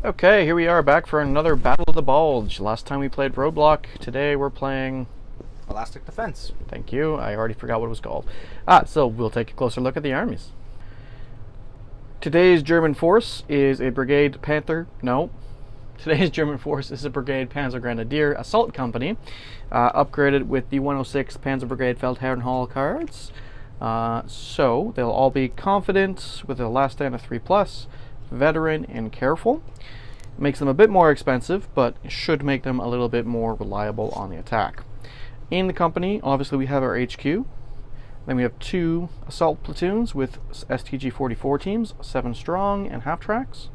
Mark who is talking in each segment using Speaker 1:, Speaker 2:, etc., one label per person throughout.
Speaker 1: Okay, here we are back for another Battle of the Bulge. Last time we played Roadblock. Today we're playing
Speaker 2: Elastic Defense.
Speaker 1: Thank you. I already forgot what it was called. So we'll take a closer look at the armies. Today's German force is a Brigade Panther. No. Today's German force is a Brigade Panzer Grenadier Assault Company, upgraded with the 106 Panzer Brigade Feldherrenhall cards. So they'll all be confident with a last stand of 3+, veteran, and careful. Makes them a bit more expensive, but should make them a little bit more reliable on the attack. In the company, obviously we have our HQ. Then we have 2 assault platoons with STG-44 teams, 7 strong and half-tracks.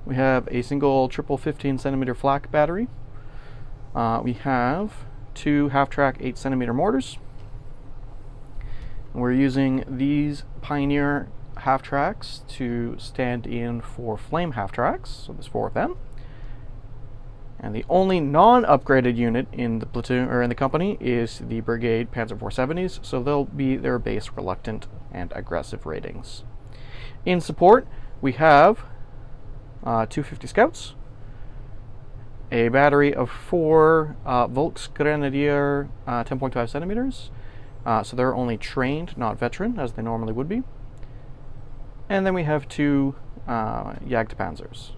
Speaker 1: We have a single triple 15-centimeter flak battery. We have 2 half-track 8-centimeter mortars. And we're using these Pioneer half-tracks to stand in for flame half-tracks, so there's 4 of them. And the only non-upgraded unit in the platoon or in the company is the Brigade Panzer 470s, so they'll be their base reluctant and aggressive ratings. In support, we have 250 scouts, a battery of 4 Volksgrenadier 10.5 centimeters, so they're only trained, not veteran, as they normally would be. And then we have 2 Jagd Panthers.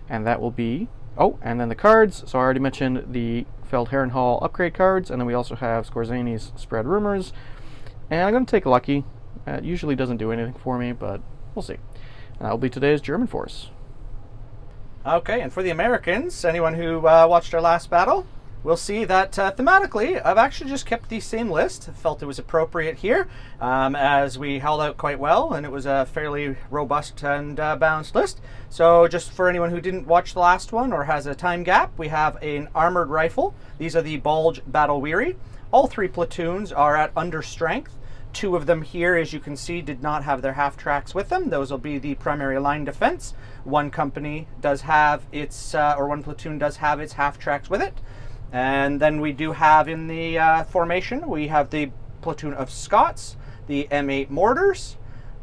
Speaker 1: And that will be... Oh, and then the cards. So I already mentioned the Feldherrenhall upgrade cards, and then we also have Skorzany's Spread Rumors. And I'm going to take Lucky. It usually doesn't do anything for me, but we'll see. And that will be today's German force.
Speaker 2: Okay, and for the Americans, anyone who watched our last battle, we'll see that thematically, I've actually just kept the same list. Felt it was appropriate here, as we held out quite well, and it was a fairly robust and balanced list. So just for anyone who didn't watch the last one or has a time gap, we have an armored rifle. These are the Bulge Battle Weary. All 3 platoons are at under strength. 2 of them here, as you can see, did not have their half-tracks with them. Those will be the primary line defense. One company does have its, or one platoon does have its half-tracks with it. And then we do have in the formation, we have the platoon of Scots, the M8 mortars,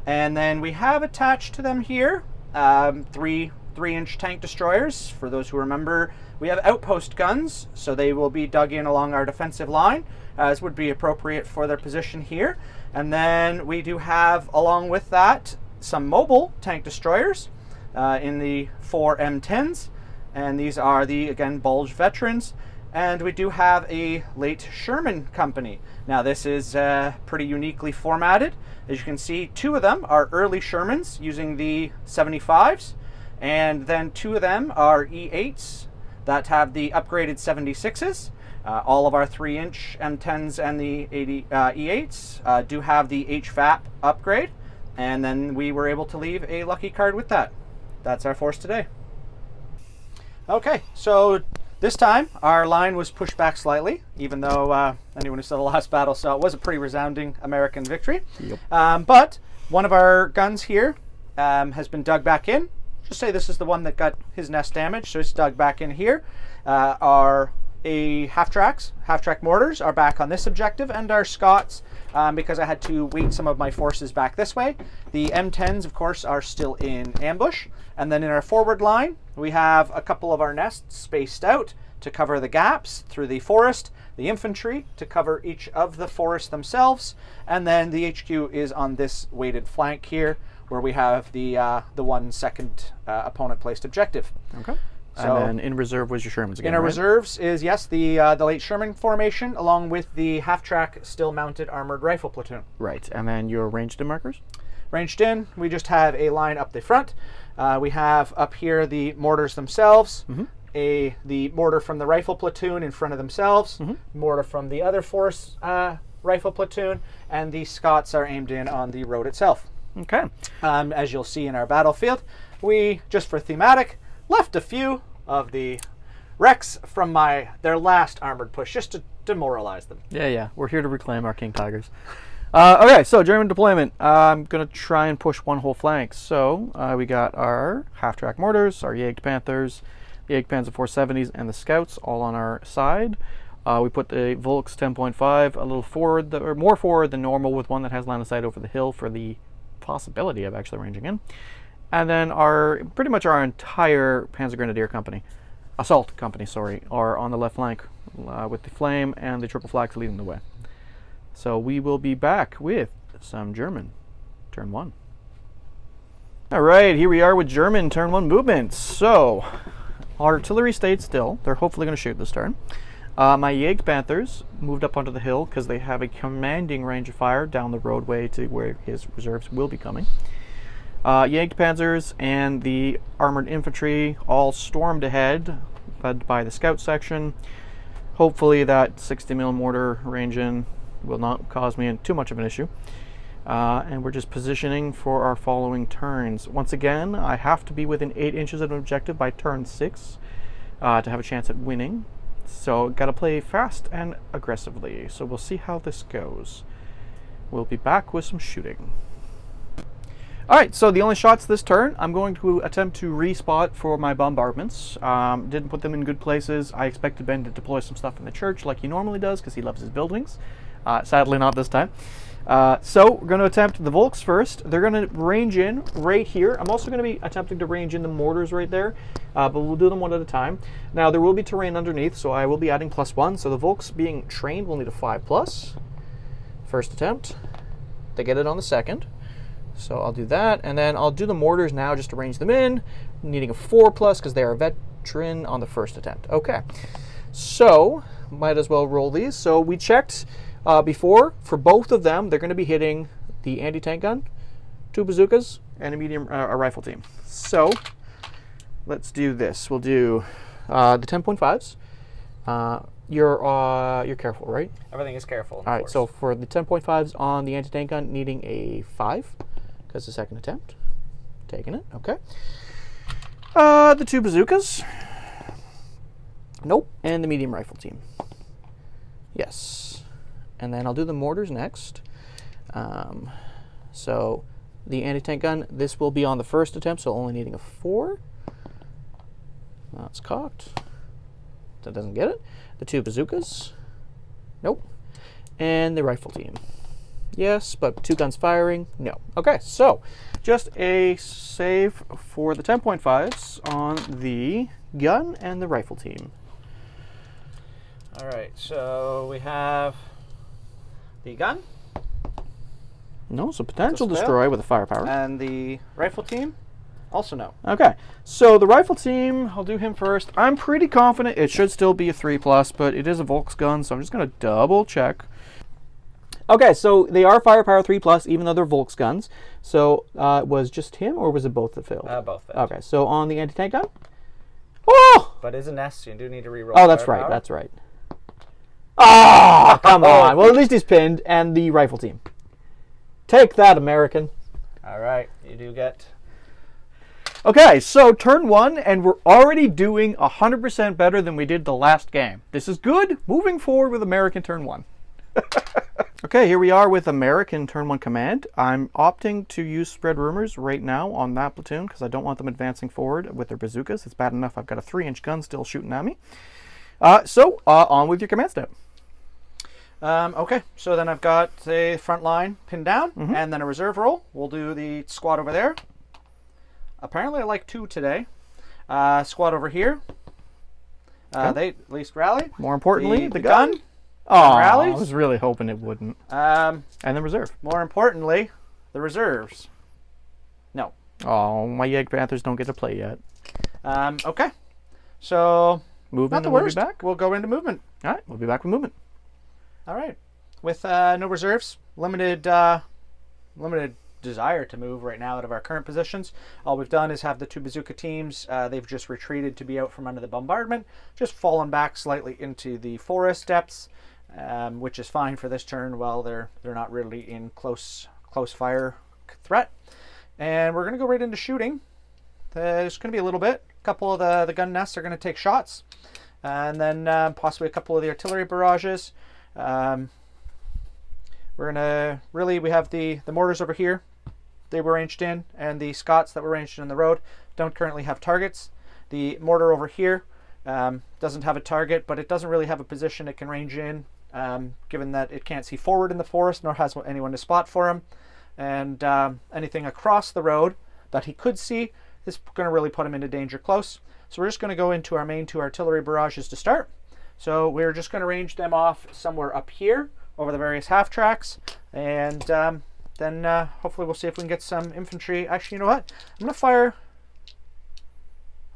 Speaker 2: and then we have attached to them here 3 3-inch tank destroyers. For those who remember, we have outpost guns, so they will be dug in along our defensive line, as would be appropriate for their position here. And then we do have, along with that, some mobile tank destroyers in the 4 M10s, and these are the, again, Bulge veterans. And we do have a late Sherman company. Now this is pretty uniquely formatted. As you can see, 2 of them are early Shermans using the 75s, and then 2 of them are E8s that have the upgraded 76s. All of our 3-inch M10s and the E8s do have the HVAP upgrade, and then we were able to leave a lucky card with that. That's our force today. Okay, so this time, our line was pushed back slightly, even though anyone who saw the last battle saw it was a pretty resounding American victory.
Speaker 1: Yep.
Speaker 2: But one of our guns here has been dug back in. Just say this is the one that got his nest damaged, so it's dug back in here. Our half-track mortars are back on this objective, and our Scots, because I had to weight some of my forces back this way. The M10s, of course, are still in ambush. And then in our forward line, we have a couple of our nests spaced out to cover the gaps through the forest, the infantry to cover each of the forests themselves, and then the HQ is on this weighted flank here, where we have the 1 second opponent placed objective.
Speaker 1: Okay. So, and then in reserve was your Shermans again,
Speaker 2: in our
Speaker 1: right?
Speaker 2: reserves is, yes, the late Sherman formation, along with the half-track still mounted armored rifle platoon.
Speaker 1: Right, and then your ranged in markers?
Speaker 2: Ranged in, we just have a line up the front. We have up here the mortars themselves, the mortar from the rifle platoon in front of themselves, mortar from the other force rifle platoon, and the Scots are aimed in on the road itself.
Speaker 1: Okay.
Speaker 2: As you'll see in our battlefield, we, just for thematic, left a few of the wrecks from their last armored push, just to demoralize them.
Speaker 1: Yeah, we're here to reclaim our King Tigers. Okay, so German deployment. I'm going to try and push one whole flank. So we got our half-track mortars, our Jagd Panthers, the Jagd Panzer 470s, and the Scouts all on our side. We put the Volks 10.5 a little forward, or more forward than normal, with one that has line of sight over the hill for the possibility of actually ranging in. And then pretty much our entire Panzergrenadier company, assault company, sorry, are on the left flank with the flame and the triple flags leading the way. So we will be back with some German turn 1. All right, here we are with German turn 1 movements. So artillery stayed still. They're hopefully going to shoot this turn. My Jägerpanthers moved up onto the hill because they have a commanding range of fire down the roadway to where his reserves will be coming. Jägerpanzers and the armored infantry all stormed ahead, led by the scout section. Hopefully that 60mm mortar range in will not cause me too much of an issue. And we're just positioning for our following turns. Once again, I have to be within 8 inches of an objective by turn 6 to have a chance at winning. So gotta play fast and aggressively. So we'll see how this goes. We'll be back with some shooting. Alright, so the only shots this turn, I'm going to attempt to respot for my bombardments. Didn't put them in good places. I expected Ben to deploy some stuff in the church like he normally does because he loves his buildings. Sadly not this time. So we're going to attempt the Volks first. They're going to range in right here. I'm also going to be attempting to range in the mortars right there, but we'll do them one at a time. Now there will be terrain underneath, so I will be adding +1. So the Volks being trained will need a 5+. First attempt. They get it on the second. So I'll do that, and then I'll do the mortars now just to range them in, needing a 4+ because they are a veteran on the first attempt. Okay, so might as well roll these. So we checked before, for both of them, they're going to be hitting the anti-tank gun, 2 bazookas, and a medium rifle team. So let's do this. We'll do the 10.5s. You're careful, right?
Speaker 2: Everything is careful.
Speaker 1: All right, so for the 10.5s on the anti-tank gun, needing a 5, because the second attempt. Taking it, okay. The 2 bazookas. Nope, and the medium rifle team. Yes. And then I'll do the mortars next. So the anti-tank gun, this will be on the first attempt, so only needing a 4. That's cocked. That doesn't get it. The 2 bazookas. Nope. And the rifle team. Yes, but 2 guns firing. No. Okay, so just a save for the 10.5s on the gun and the rifle team.
Speaker 2: All right, so we have the gun.
Speaker 1: No, so potential destroy with a firepower.
Speaker 2: And the rifle team, also no.
Speaker 1: Okay, so the rifle team, I'll do him first. I'm pretty confident it should still be a 3+, but it is a Volks gun, so I'm just going to double check. Okay, so they are firepower 3+, even though they're Volks guns. So was just him, or was it both that failed?
Speaker 2: Both failed.
Speaker 1: Okay, so on the anti-tank gun? Oh!
Speaker 2: But it's a nest, you do need to reroll.
Speaker 1: Oh, that's right, that's right. Oh, come on. Well, at least he's pinned, and the rifle team. Take that, American.
Speaker 2: All right, you do get...
Speaker 1: Okay, so turn 1, and we're already doing 100% better than we did the last game. This is good. Moving forward with American turn 1. Okay, here we are with American turn 1 command. I'm opting to use spread rumors right now on that platoon because I don't want them advancing forward with their bazookas. It's bad enough I've got a 3-inch gun still shooting at me. So on with your command step.
Speaker 2: Okay, so then I've got the front line pinned down, and then a reserve roll. We'll do the squad over there. Apparently I like 2 today. Squad over here. They at least rally.
Speaker 1: More importantly, the
Speaker 2: gun.
Speaker 1: Oh,
Speaker 2: rallies.
Speaker 1: I was really hoping it wouldn't. And then reserve.
Speaker 2: More importantly, the reserves. No.
Speaker 1: Oh, my Jägerpanthers don't get to play yet.
Speaker 2: Okay. So,
Speaker 1: movement,
Speaker 2: not the
Speaker 1: We'll
Speaker 2: worst.
Speaker 1: be back.
Speaker 2: We'll go into movement.
Speaker 1: All right, we'll be back with movement.
Speaker 2: All right. With no reserves, limited desire to move right now out of our current positions. All we've done is have the 2 bazooka teams. They've just retreated to be out from under the bombardment, just fallen back slightly into the forest depths, which is fine for this turn. While they're not really in close fire threat, and we're going to go right into shooting. There's going to be a little bit. A couple of the gun nests are going to take shots, and then possibly a couple of the artillery barrages. We're going to we have the mortars over here. They were ranged in, and the Scots that were ranged in the road don't currently have targets. The mortar over here doesn't have a target, but it doesn't really have a position it can range in, given that it can't see forward in the forest, nor has anyone to spot for him. And anything across the road that he could see is going to really put him into danger close. So we're just going to go into our main 2 artillery barrages to start. So we're just going to range them off somewhere up here over the various half tracks, and then hopefully we'll see if we can get some infantry. Actually, you know what? I'm going to fire.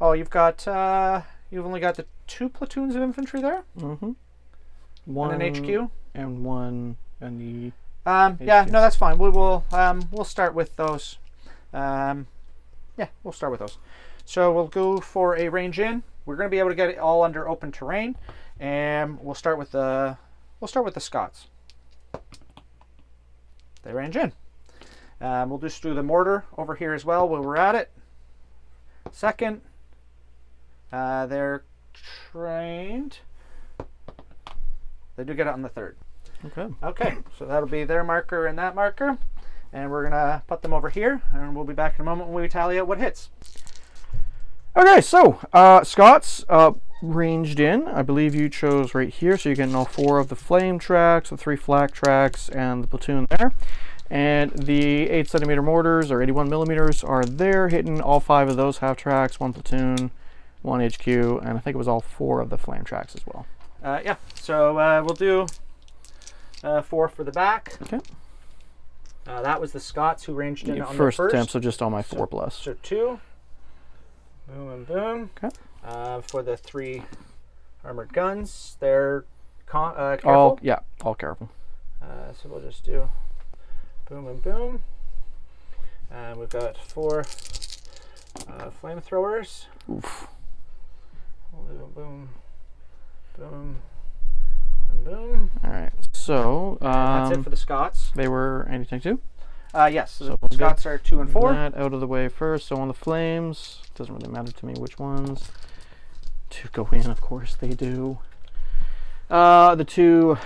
Speaker 2: Oh, you've only got the 2 platoons of infantry there.
Speaker 1: Mm-hmm.
Speaker 2: One in HQ
Speaker 1: and one in the.
Speaker 2: Yeah, no, that's fine. We'll start with those. Yeah, we'll start with those. So we'll go for a range in. We're going to be able to get it all under open terrain, and we'll start with the Scots. They range in. We'll just do the mortar over here as well while we're at it. Second, they're trained. They do get it on the 3rd.
Speaker 1: Okay.
Speaker 2: Okay, so that'll be their marker and that marker, and we're gonna put them over here, and we'll be back in a moment when we tally out what hits.
Speaker 1: Okay, so Scots ranged in. I believe you chose right here, so you're getting all 4 of the flame tracks, the 3 flak tracks, and the platoon there. And the 8cm mortars, or 81 millimeters, are there, hitting all 5 of those half tracks, 1 platoon, 1 HQ, and I think it was all 4 of the flame tracks as well.
Speaker 2: Yeah, so we'll do 4 for the back.
Speaker 1: Okay.
Speaker 2: That was the Scots who ranged in on the
Speaker 1: first
Speaker 2: first
Speaker 1: attempt, so just on my 4 plus.
Speaker 2: So 2. Boom and boom.
Speaker 1: Okay.
Speaker 2: For the 3 armored guns, they're careful.
Speaker 1: All careful.
Speaker 2: So we'll just do boom and boom. And we've got 4 flamethrowers.
Speaker 1: Oof.
Speaker 2: We'll do boom, boom, and boom.
Speaker 1: All right. So
Speaker 2: that's it for the Scots.
Speaker 1: They were anything too.
Speaker 2: Yes. So
Speaker 1: we'll
Speaker 2: the Scots are 2 and 4.
Speaker 1: That out of the way first. So on the flames, doesn't really matter to me which ones to go in. Of course they do. The 2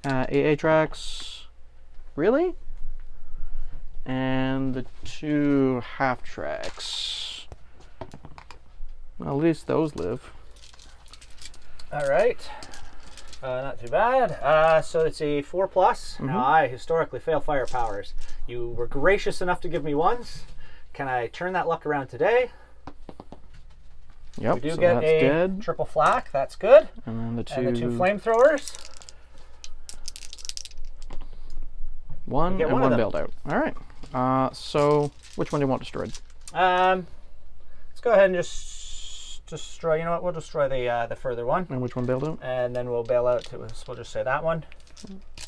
Speaker 1: AA tracks, really, and the 2 half tracks. Well, at least those live.
Speaker 2: All right. Not too bad. So it's a 4 plus.
Speaker 1: Mm-hmm.
Speaker 2: Now I historically fail fire powers. You were gracious enough to give me 1s. Can I turn that luck around today?
Speaker 1: Yep.
Speaker 2: We do
Speaker 1: so
Speaker 2: get
Speaker 1: that's
Speaker 2: a
Speaker 1: dead.
Speaker 2: triple flak. That's good.
Speaker 1: And then the 2.
Speaker 2: And the 2 flamethrowers.
Speaker 1: 1 and 1
Speaker 2: of them.
Speaker 1: build out. All right. So which one do you want destroyed?
Speaker 2: Let's go ahead and just destroy. You know what? We'll destroy the further one,
Speaker 1: And which one build out?
Speaker 2: and then we'll bail out. We'll just say that one.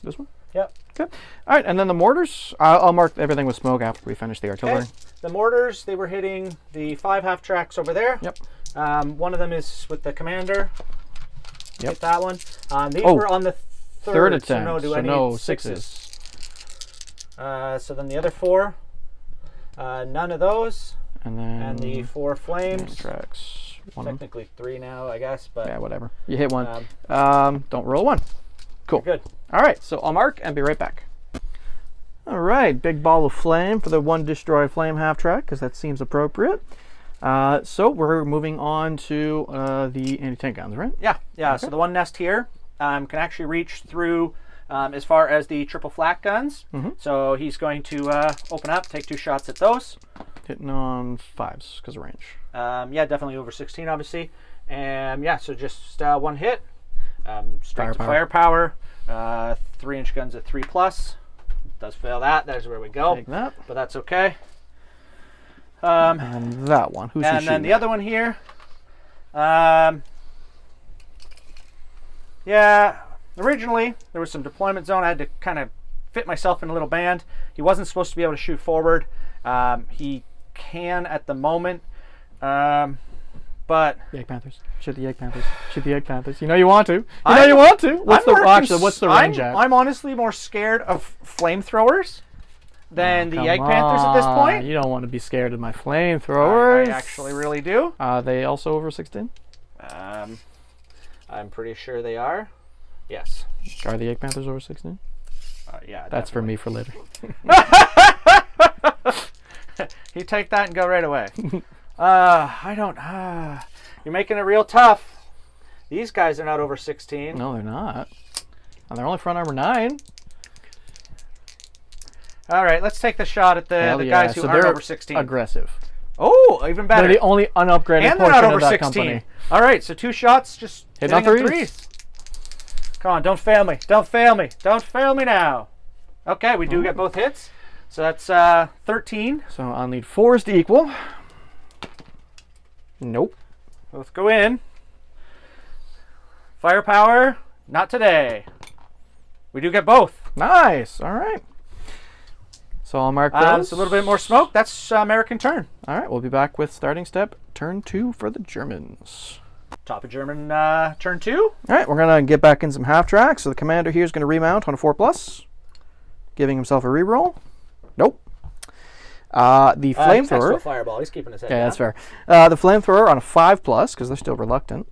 Speaker 1: This one?
Speaker 2: Yep.
Speaker 1: Okay. All right, and then the mortars, I'll mark everything with smoke after we finish the artillery.
Speaker 2: Okay. The mortars, they were hitting the 5 half tracks over there.
Speaker 1: Yep.
Speaker 2: One of them is with the commander.
Speaker 1: Yep.
Speaker 2: Hit that one. These
Speaker 1: Oh,
Speaker 2: were on the
Speaker 1: Third
Speaker 2: so
Speaker 1: attempt,
Speaker 2: no, do
Speaker 1: so
Speaker 2: I need
Speaker 1: no
Speaker 2: sixes? So then the other 4, none of those.
Speaker 1: And then
Speaker 2: And the 4 flames.
Speaker 1: tracks. 1.
Speaker 2: Technically 3 now, I guess, but
Speaker 1: Yeah, whatever. You hit 1.
Speaker 2: Um,
Speaker 1: Don't roll 1. Cool.
Speaker 2: good.
Speaker 1: All right, so I'll mark and be right back. All right, big ball of flame for the 1 destroy flame half track, because that seems appropriate. So we're moving on to the anti-tank guns, right?
Speaker 2: Yeah.
Speaker 1: Okay.
Speaker 2: So the one nest here can actually reach through as far as the triple flak guns.
Speaker 1: Mm-hmm.
Speaker 2: So he's going to open up, take 2 shots at those.
Speaker 1: Hitting on 5s because of range.
Speaker 2: Yeah, definitely over 16, obviously. And yeah, so just 1 hit. Straight to firepower. 3-inch guns at 3 plus. Does fail that. There's where we go.
Speaker 1: Take that.
Speaker 2: But that's okay.
Speaker 1: And that one. Who's he
Speaker 2: And then
Speaker 1: shooting
Speaker 2: the
Speaker 1: at?
Speaker 2: other one here. Yeah, originally there was some deployment zone. I had to kind of fit myself in a little band. He wasn't supposed to be able to shoot forward. He can at the moment. But
Speaker 1: The Egg Panthers. Shoot the Egg Panthers. Shoot the Egg Panthers. You know you want to. You want to. What's the range at?
Speaker 2: I'm honestly more scared of flamethrowers than the Egg Panthers at this point.
Speaker 1: You don't want to be scared of my flamethrowers.
Speaker 2: I actually really do.
Speaker 1: Are they also over 16?
Speaker 2: I'm pretty sure they are. Yes.
Speaker 1: Are the Egg Panthers over 16?
Speaker 2: Yeah.
Speaker 1: That's for me for later.
Speaker 2: You take that and go right away. You're making it real tough. These guys are not over 16.
Speaker 1: No, they're not. And they're only front armor 9.
Speaker 2: All right, let's take the shot at the guys who
Speaker 1: so
Speaker 2: aren't
Speaker 1: they're
Speaker 2: over 16.
Speaker 1: aggressive.
Speaker 2: Oh, even better.
Speaker 1: They're the only unupgraded
Speaker 2: and they're
Speaker 1: portion
Speaker 2: not over
Speaker 1: of that
Speaker 2: 16.
Speaker 1: company.
Speaker 2: All right, so 2 shots just
Speaker 1: Hit
Speaker 2: hitting
Speaker 1: on
Speaker 2: in
Speaker 1: threes.
Speaker 2: Come on, don't fail me. Don't fail me. Don't fail me now. Okay, we do get both hits. So that's 13.
Speaker 1: So I'll need 4s to equal. Nope.
Speaker 2: Both go in. Firepower, not today. We do get both.
Speaker 1: Nice. All right. So I'll mark those.
Speaker 2: So a little bit more smoke. That's American turn.
Speaker 1: All right. We'll be back with starting step turn 2 for the Germans.
Speaker 2: Top of German turn 2.
Speaker 1: All right. We're going to get back in some half tracks. So the commander here is going to remount on a 4+, giving himself a reroll. Nope. The flamethrower.
Speaker 2: Fireball. He's keeping his head
Speaker 1: Yeah,
Speaker 2: down.
Speaker 1: that's fair. The flamethrower on a 5+, because they're still reluctant.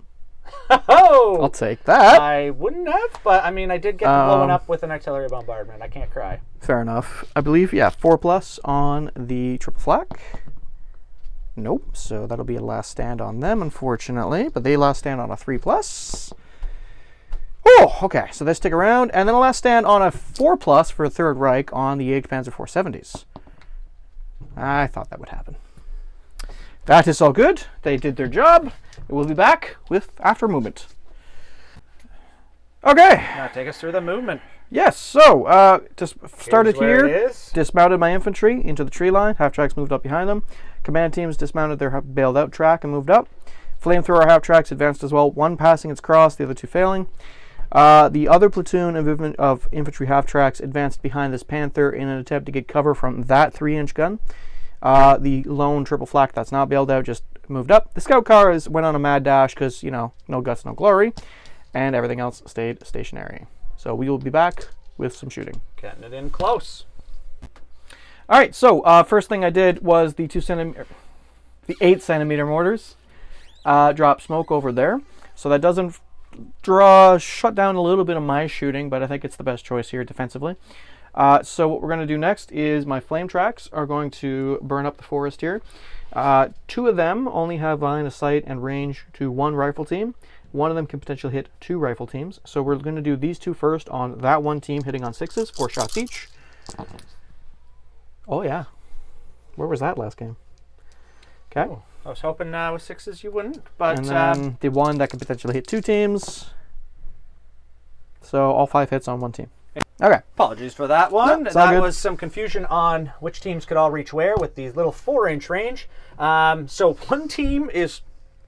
Speaker 2: Oh!
Speaker 1: I'll take that.
Speaker 2: I wouldn't have, but I mean, I did get the blowing up with an artillery bombardment. I can't cry.
Speaker 1: Fair enough. I believe, yeah, 4+ on the triple flak. Nope. So that'll be a last stand on them, unfortunately. But they last stand on a 3+. Oh, okay. So they stick around, and then a last stand on a 4+ for a Third Reich on the Panzer 470s. I thought that would happen. That is all good. They did their job. We'll be back with after movement. Okay.
Speaker 2: Now take us through the movement.
Speaker 1: Yes. So just started
Speaker 2: Here's where
Speaker 1: here.
Speaker 2: it is.
Speaker 1: Dismounted my infantry into the tree line. Half tracks moved up behind them. Command teams dismounted their bailed out track and moved up. Flamethrower half tracks advanced as well. One passing its cross, the other 2 failing. The other platoon of infantry half tracks advanced behind this Panther in an attempt to get cover from that 3-inch gun. The lone triple flak that's not bailed out just moved up. The scout car went on a mad dash because, you know, no guts, no glory. And everything else stayed stationary. So we will be back with some shooting.
Speaker 2: Getting it in close.
Speaker 1: All right, so first thing I did was the 8 centimeter mortars. Drop smoke over there. So that doesn't shut down a little bit of my shooting, but I think it's the best choice here defensively. So what we're going to do next is my flame tracks are going to burn up the forest here. 2 of them only have line of sight and range to 1 rifle team. One of them can potentially hit 2 rifle teams. So we're going to do these 2 first on that one team hitting on 6s, 4 shots each. Oh yeah. Where was that last game? Okay.
Speaker 2: Oh, I was hoping with 6s you wouldn't, but
Speaker 1: And then the one that could potentially hit 2 teams. So all 5 hits on 1 team. Okay.
Speaker 2: apologies for that one.
Speaker 1: No, it's all
Speaker 2: that
Speaker 1: good.
Speaker 2: was some confusion on which teams could all reach where with these little 4-inch range. So one team is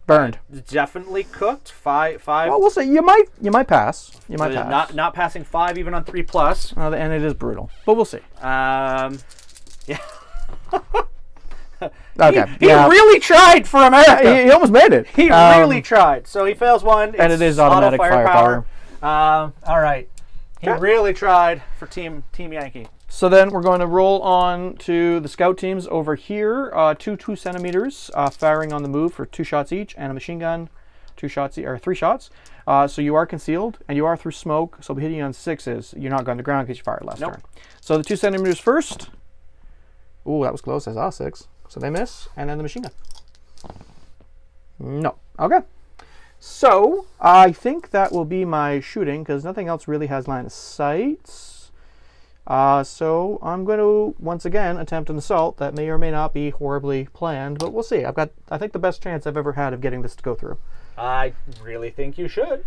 Speaker 1: Burned.
Speaker 2: definitely cooked. Five.
Speaker 1: Well, we'll see. You might pass. You might pass.
Speaker 2: Not passing 5 even on 3+.
Speaker 1: And it is brutal, but we'll see.
Speaker 2: Yeah.
Speaker 1: Okay.
Speaker 2: He really tried for America.
Speaker 1: He almost made it.
Speaker 2: He really tried. So he fails one.
Speaker 1: And it is automatic firepower.
Speaker 2: All right. He
Speaker 1: Okay.
Speaker 2: really tried for Team Yankee.
Speaker 1: So then we're going to roll on to the scout teams over here. 2 centimeters firing on the move for 2 shots each, and a machine gun, 3 shots. So you are concealed and you are through smoke. So hitting you on 6s, you're not going to ground because you fired last turn. So the 2 centimeters first. Ooh, that was close. I saw 6. So they miss, and then the machine gun. No. Okay. So I think that will be my shooting because nothing else really has line of sight. So I'm going to once again attempt an assault that may or may not be horribly planned, but we'll see. I think the best chance I've ever had of getting this to go through.
Speaker 2: I really think you should.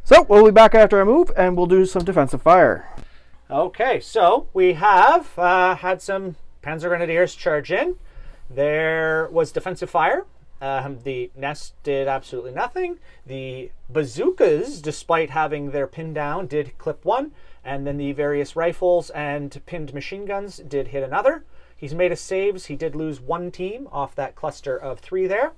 Speaker 1: So we'll be back after I move, and we'll do some defensive fire.
Speaker 2: Okay, so we have had some Panzer Grenadiers charge in. There was defensive fire. The nest did absolutely nothing. The bazookas, despite having their pin down, did clip one. And then the various rifles and pinned machine guns did hit another. He's made his saves. He did lose 1 team off that cluster of 3 there.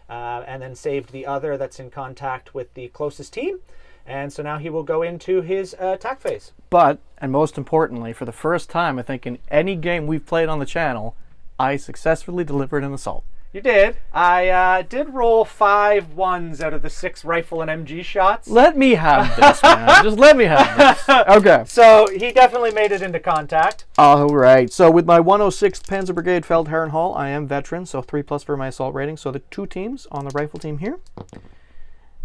Speaker 2: And then saved the other that's in contact with the closest team. And so now he will go into his attack phase.
Speaker 1: But, and most importantly, for the first time, I think in any game we've played on the channel, I successfully delivered an assault.
Speaker 2: You did. I did roll 5 1s out of the 6 rifle and MG shots.
Speaker 1: Let me have this, man. Just let me have this. Okay.
Speaker 2: So he definitely made it into contact.
Speaker 1: All right. So with my 106th Panzer Brigade Feldherrenhall, I am veteran, so 3+ for my assault rating. So the 2 teams on the rifle team here,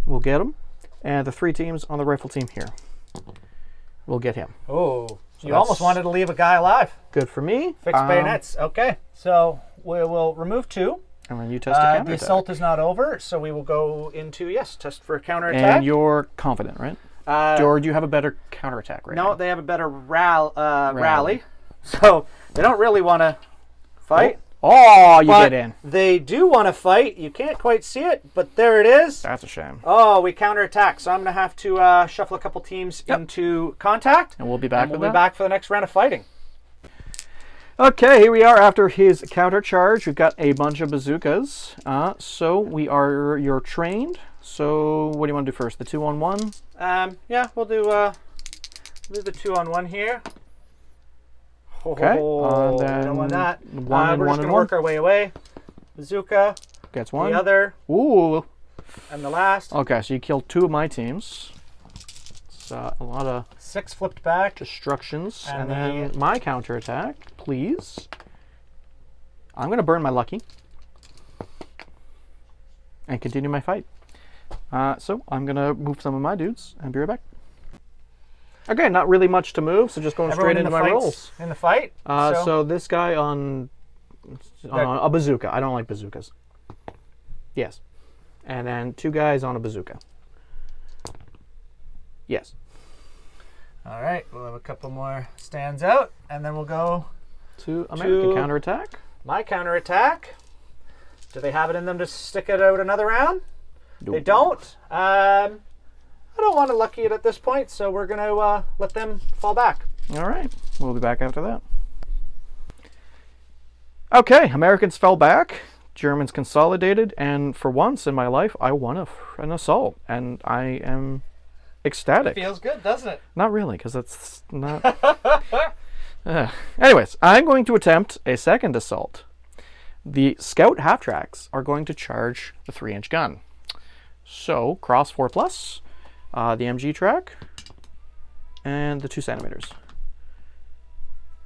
Speaker 1: we'll get him. And the 3 teams on the rifle team here, we'll get him.
Speaker 2: Oh, so you almost wanted to leave a guy alive.
Speaker 1: Good for me.
Speaker 2: Fixed bayonets. Okay, so we will remove 2.
Speaker 1: And then you test a
Speaker 2: The
Speaker 1: counterattack.
Speaker 2: assault is not over, so we will go into, yes, test for a counterattack.
Speaker 1: And you're confident, right? Or do you have a better counterattack right now?
Speaker 2: No, they have a better rally. So they don't really want to fight.
Speaker 1: Oh, you
Speaker 2: But
Speaker 1: get in.
Speaker 2: they do want to fight. You can't quite see it, but there it is.
Speaker 1: That's a shame.
Speaker 2: Oh, we counterattack. So I'm going to have to shuffle a couple teams into contact.
Speaker 1: And we'll be back
Speaker 2: and
Speaker 1: with
Speaker 2: we'll be
Speaker 1: that.
Speaker 2: back for the next round of fighting.
Speaker 1: Okay, here we are after his counter charge. We've got a bunch of bazookas. You're trained. So what do you want to do first? The 2-on-1?
Speaker 2: Yeah, we'll do the 2-on-1 here.
Speaker 1: Okay.
Speaker 2: Oh,
Speaker 1: Then
Speaker 2: we don't want that.
Speaker 1: one and
Speaker 2: we're
Speaker 1: one
Speaker 2: just
Speaker 1: and
Speaker 2: going to
Speaker 1: one.
Speaker 2: work our way away. Bazooka,
Speaker 1: Gets one.
Speaker 2: the other,
Speaker 1: Ooh.
Speaker 2: and the last.
Speaker 1: Okay, so you killed 2 of my teams. It's a lot of
Speaker 2: 6 flipped back.
Speaker 1: destructions.
Speaker 2: And
Speaker 1: And then my counterattack, please. I'm going to burn my lucky. And continue my fight. So I'm going to move some of my dudes and be right back. Okay, not really much to move, so just going
Speaker 2: Everyone
Speaker 1: straight into my rolls.
Speaker 2: In the fight.
Speaker 1: So this guy on a bazooka. I don't like bazookas. Yes. And then 2 guys on a bazooka. Yes.
Speaker 2: All right, we'll have a couple more stands out, and then we'll go
Speaker 1: To American
Speaker 2: To-
Speaker 1: counterattack.
Speaker 2: my counterattack. Do they have it in them to stick it out another round? They
Speaker 1: Nope.
Speaker 2: don't. I don't want to lucky it at this point, so we're going to let them fall back.
Speaker 1: All right. We'll be back after that. Okay, Americans fell back. Germans consolidated, and for once in my life, I won an assault, and I am ecstatic.
Speaker 2: Feels good, doesn't it?
Speaker 1: Not really, because that's not... Anyways, I'm going to attempt a second assault. The scout half-tracks are going to charge the 3-inch gun. So, cross 4+, the MG track, and the 2 centimeters.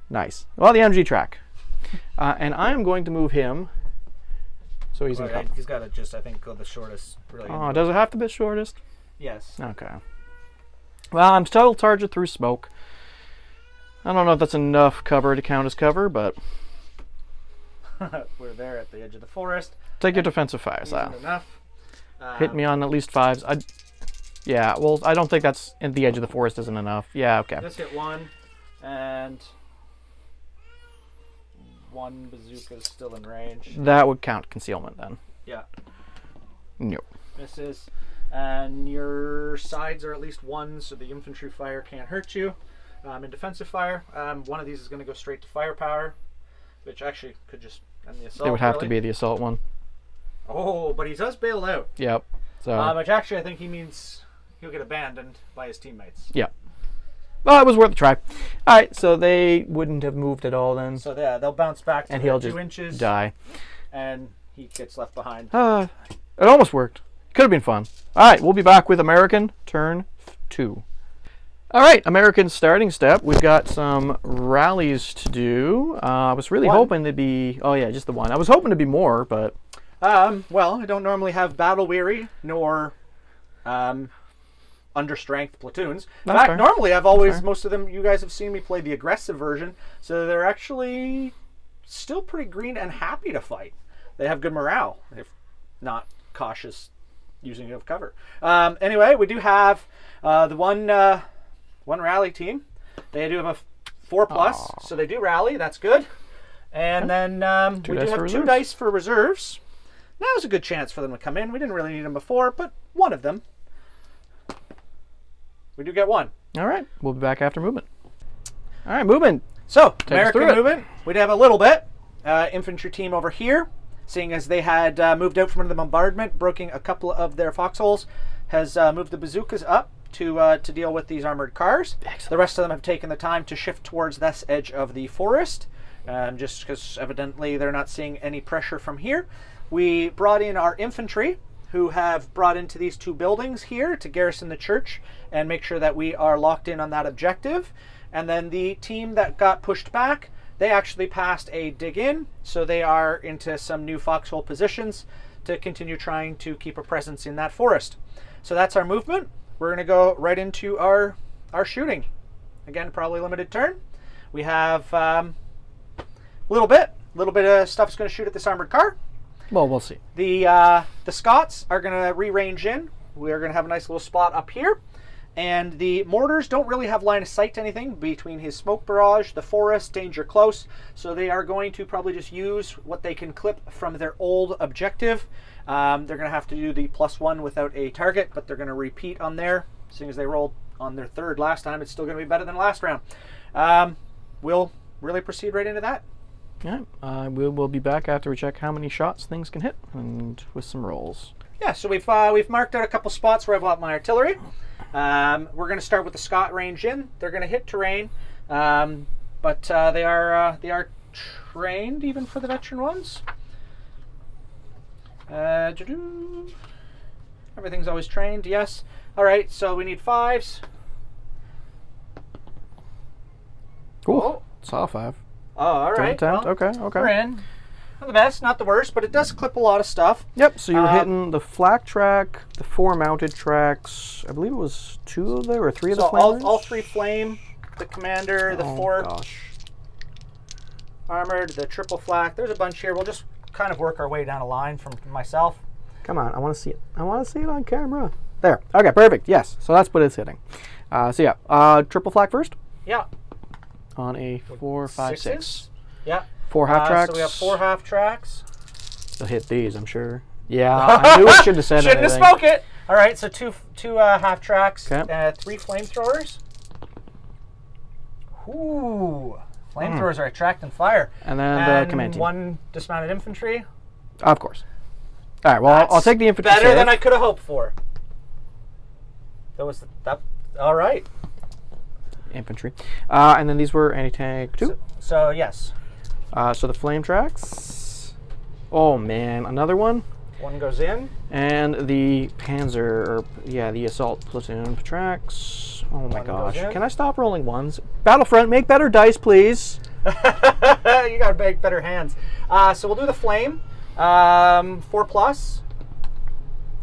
Speaker 1: Nice. Well, the MG track. And I am going to move him so he's in cover.
Speaker 2: He's got to just, I think, go the shortest. Really.
Speaker 1: Oh, does it have to be shortest?
Speaker 2: Yes.
Speaker 1: Okay. Well, I'm still targeted through smoke. I don't know if that's enough cover to count as cover, but
Speaker 2: We're there at the edge of the forest.
Speaker 1: take your defensive fire,
Speaker 2: Isn't
Speaker 1: Sal.
Speaker 2: enough.
Speaker 1: Hit me on at least 5s. Yeah, well, I don't think that's in the edge of the forest isn't enough. Yeah, okay.
Speaker 2: Just hit 1, and 1 bazooka is still in range.
Speaker 1: That would count concealment then.
Speaker 2: Yeah.
Speaker 1: Nope.
Speaker 2: Misses. And your sides are at least 1, so the infantry fire can't hurt you. In defensive fire, one of these is going to go straight to firepower, which actually could just end the assault.
Speaker 1: It would have to
Speaker 2: really.
Speaker 1: be the assault one.
Speaker 2: Oh, but he does bail out.
Speaker 1: Yep. So.
Speaker 2: Which actually I think he means he'll get abandoned by his teammates.
Speaker 1: Yeah. Well, it was worth a try. All right, so they wouldn't have moved at all then,
Speaker 2: So yeah, they'll bounce back to
Speaker 1: and
Speaker 2: their
Speaker 1: he'll
Speaker 2: 2
Speaker 1: just
Speaker 2: inches,
Speaker 1: die.
Speaker 2: and he gets left behind.
Speaker 1: It almost worked. Could have been fun. All right, we'll be back with American turn 2. All right, American starting step. We've got some rallies to do. I was really
Speaker 2: 1.
Speaker 1: hoping to be. Oh yeah, just the 1. I was hoping to be more, but
Speaker 2: Well, I don't normally have battle weary nor understrength platoons. In
Speaker 1: That's
Speaker 2: fact,
Speaker 1: fair.
Speaker 2: normally I've always,
Speaker 1: fair.
Speaker 2: most of them, you guys have seen me play the aggressive version, so they're actually still pretty green and happy to fight. They have good morale, if not cautious using of cover. Anyway, we do have the one rally team. They do have a 4+,
Speaker 1: Aw.
Speaker 2: so they do rally. That's good. And then we do
Speaker 1: dice for
Speaker 2: have 2
Speaker 1: reserves.
Speaker 2: dice for reserves. Now's a good chance for them to come in. We didn't really need them before, but one of them. We do get 1.
Speaker 1: all right, we'll be back after movement. All right, movement.
Speaker 2: So,
Speaker 1: us
Speaker 2: American
Speaker 1: through it.
Speaker 2: movement. We'd have a little bit. Infantry team over here, seeing as they had moved out from under the bombardment, breaking a couple of their foxholes, has moved the bazookas up to deal with these armored cars.
Speaker 1: Excellent.
Speaker 2: The rest of them have taken the time to shift towards this edge of the forest, just because evidently they're not seeing any pressure from here. We brought in our infantry, who have brought into these 2 buildings here to garrison the church and make sure that we are locked in on that objective. And then the team that got pushed back, they actually passed a dig in, so they are into some new foxhole positions to continue trying to keep a presence in that forest. So that's our movement. We're going to go right into our shooting. Again, probably limited turn. We have a little bit of stuff is going to shoot at this armored car.
Speaker 1: Well, we'll see.
Speaker 2: The Scots are going to re-range in. We're going to have a nice little spot up here. And the mortars don't really have line of sight to anything between his smoke barrage, the forest, danger close. So they are going to probably just use what they can clip from their old objective. They're going to have to do the +1 without a target, but they're going to repeat on there. Seeing as they rolled on their third last time, it's still going to be better than last round. We'll really proceed right into that.
Speaker 1: Yeah, we'll be back after we check how many shots things can hit and with some rolls.
Speaker 2: Yeah, so we've marked out a couple spots where I've got my artillery. We're going to start with the Scot range in. They're going to hit terrain, but they are trained even for the veteran ones. Everything's always trained. Yes. All right. So we need 5s.
Speaker 1: Cool. Saw 5.
Speaker 2: Oh, all right.
Speaker 1: Attempt.
Speaker 2: Well,
Speaker 1: Okay.
Speaker 2: we're in. Not the best, not the worst, but it does clip a lot of stuff.
Speaker 1: Yep, so you were hitting the flak track, the 4 mounted tracks. I believe it was 2 of them or 3 of the flamers.
Speaker 2: All 3 flame, the commander, the 4 armored, the triple flak. There's a bunch here. We'll just kind of work our way down a line from myself.
Speaker 1: Come on, I want to see it. I want to see it on camera. There. Okay, perfect. Yes, so that's what it's hitting. So yeah, triple flak first.
Speaker 2: Yeah.
Speaker 1: On a 4, 5, 6.
Speaker 2: Yeah.
Speaker 1: 4 half tracks.
Speaker 2: So we have 4 half tracks.
Speaker 1: They'll hit these, I'm sure. Yeah, I knew I should have said
Speaker 2: Shouldn't have spoke it. All right, so two half tracks, 3 flamethrowers. Ooh, flamethrowers are attracting fire.
Speaker 1: And then the command team.
Speaker 2: 1 dismounted infantry.
Speaker 1: Of course. All right, well, I'll take the infantry.
Speaker 2: Better than I could have hoped for. That was that. All right.
Speaker 1: Infantry. And then these were anti-tank 2.
Speaker 2: So yes.
Speaker 1: So the flame tracks. Oh man, another one.
Speaker 2: 1 goes in.
Speaker 1: And the panzer, or yeah, the assault platoon tracks. Oh my gosh. Can I stop rolling 1s? Battlefront, make better dice, please.
Speaker 2: You gotta make better hands. So we'll do the flame. 4+.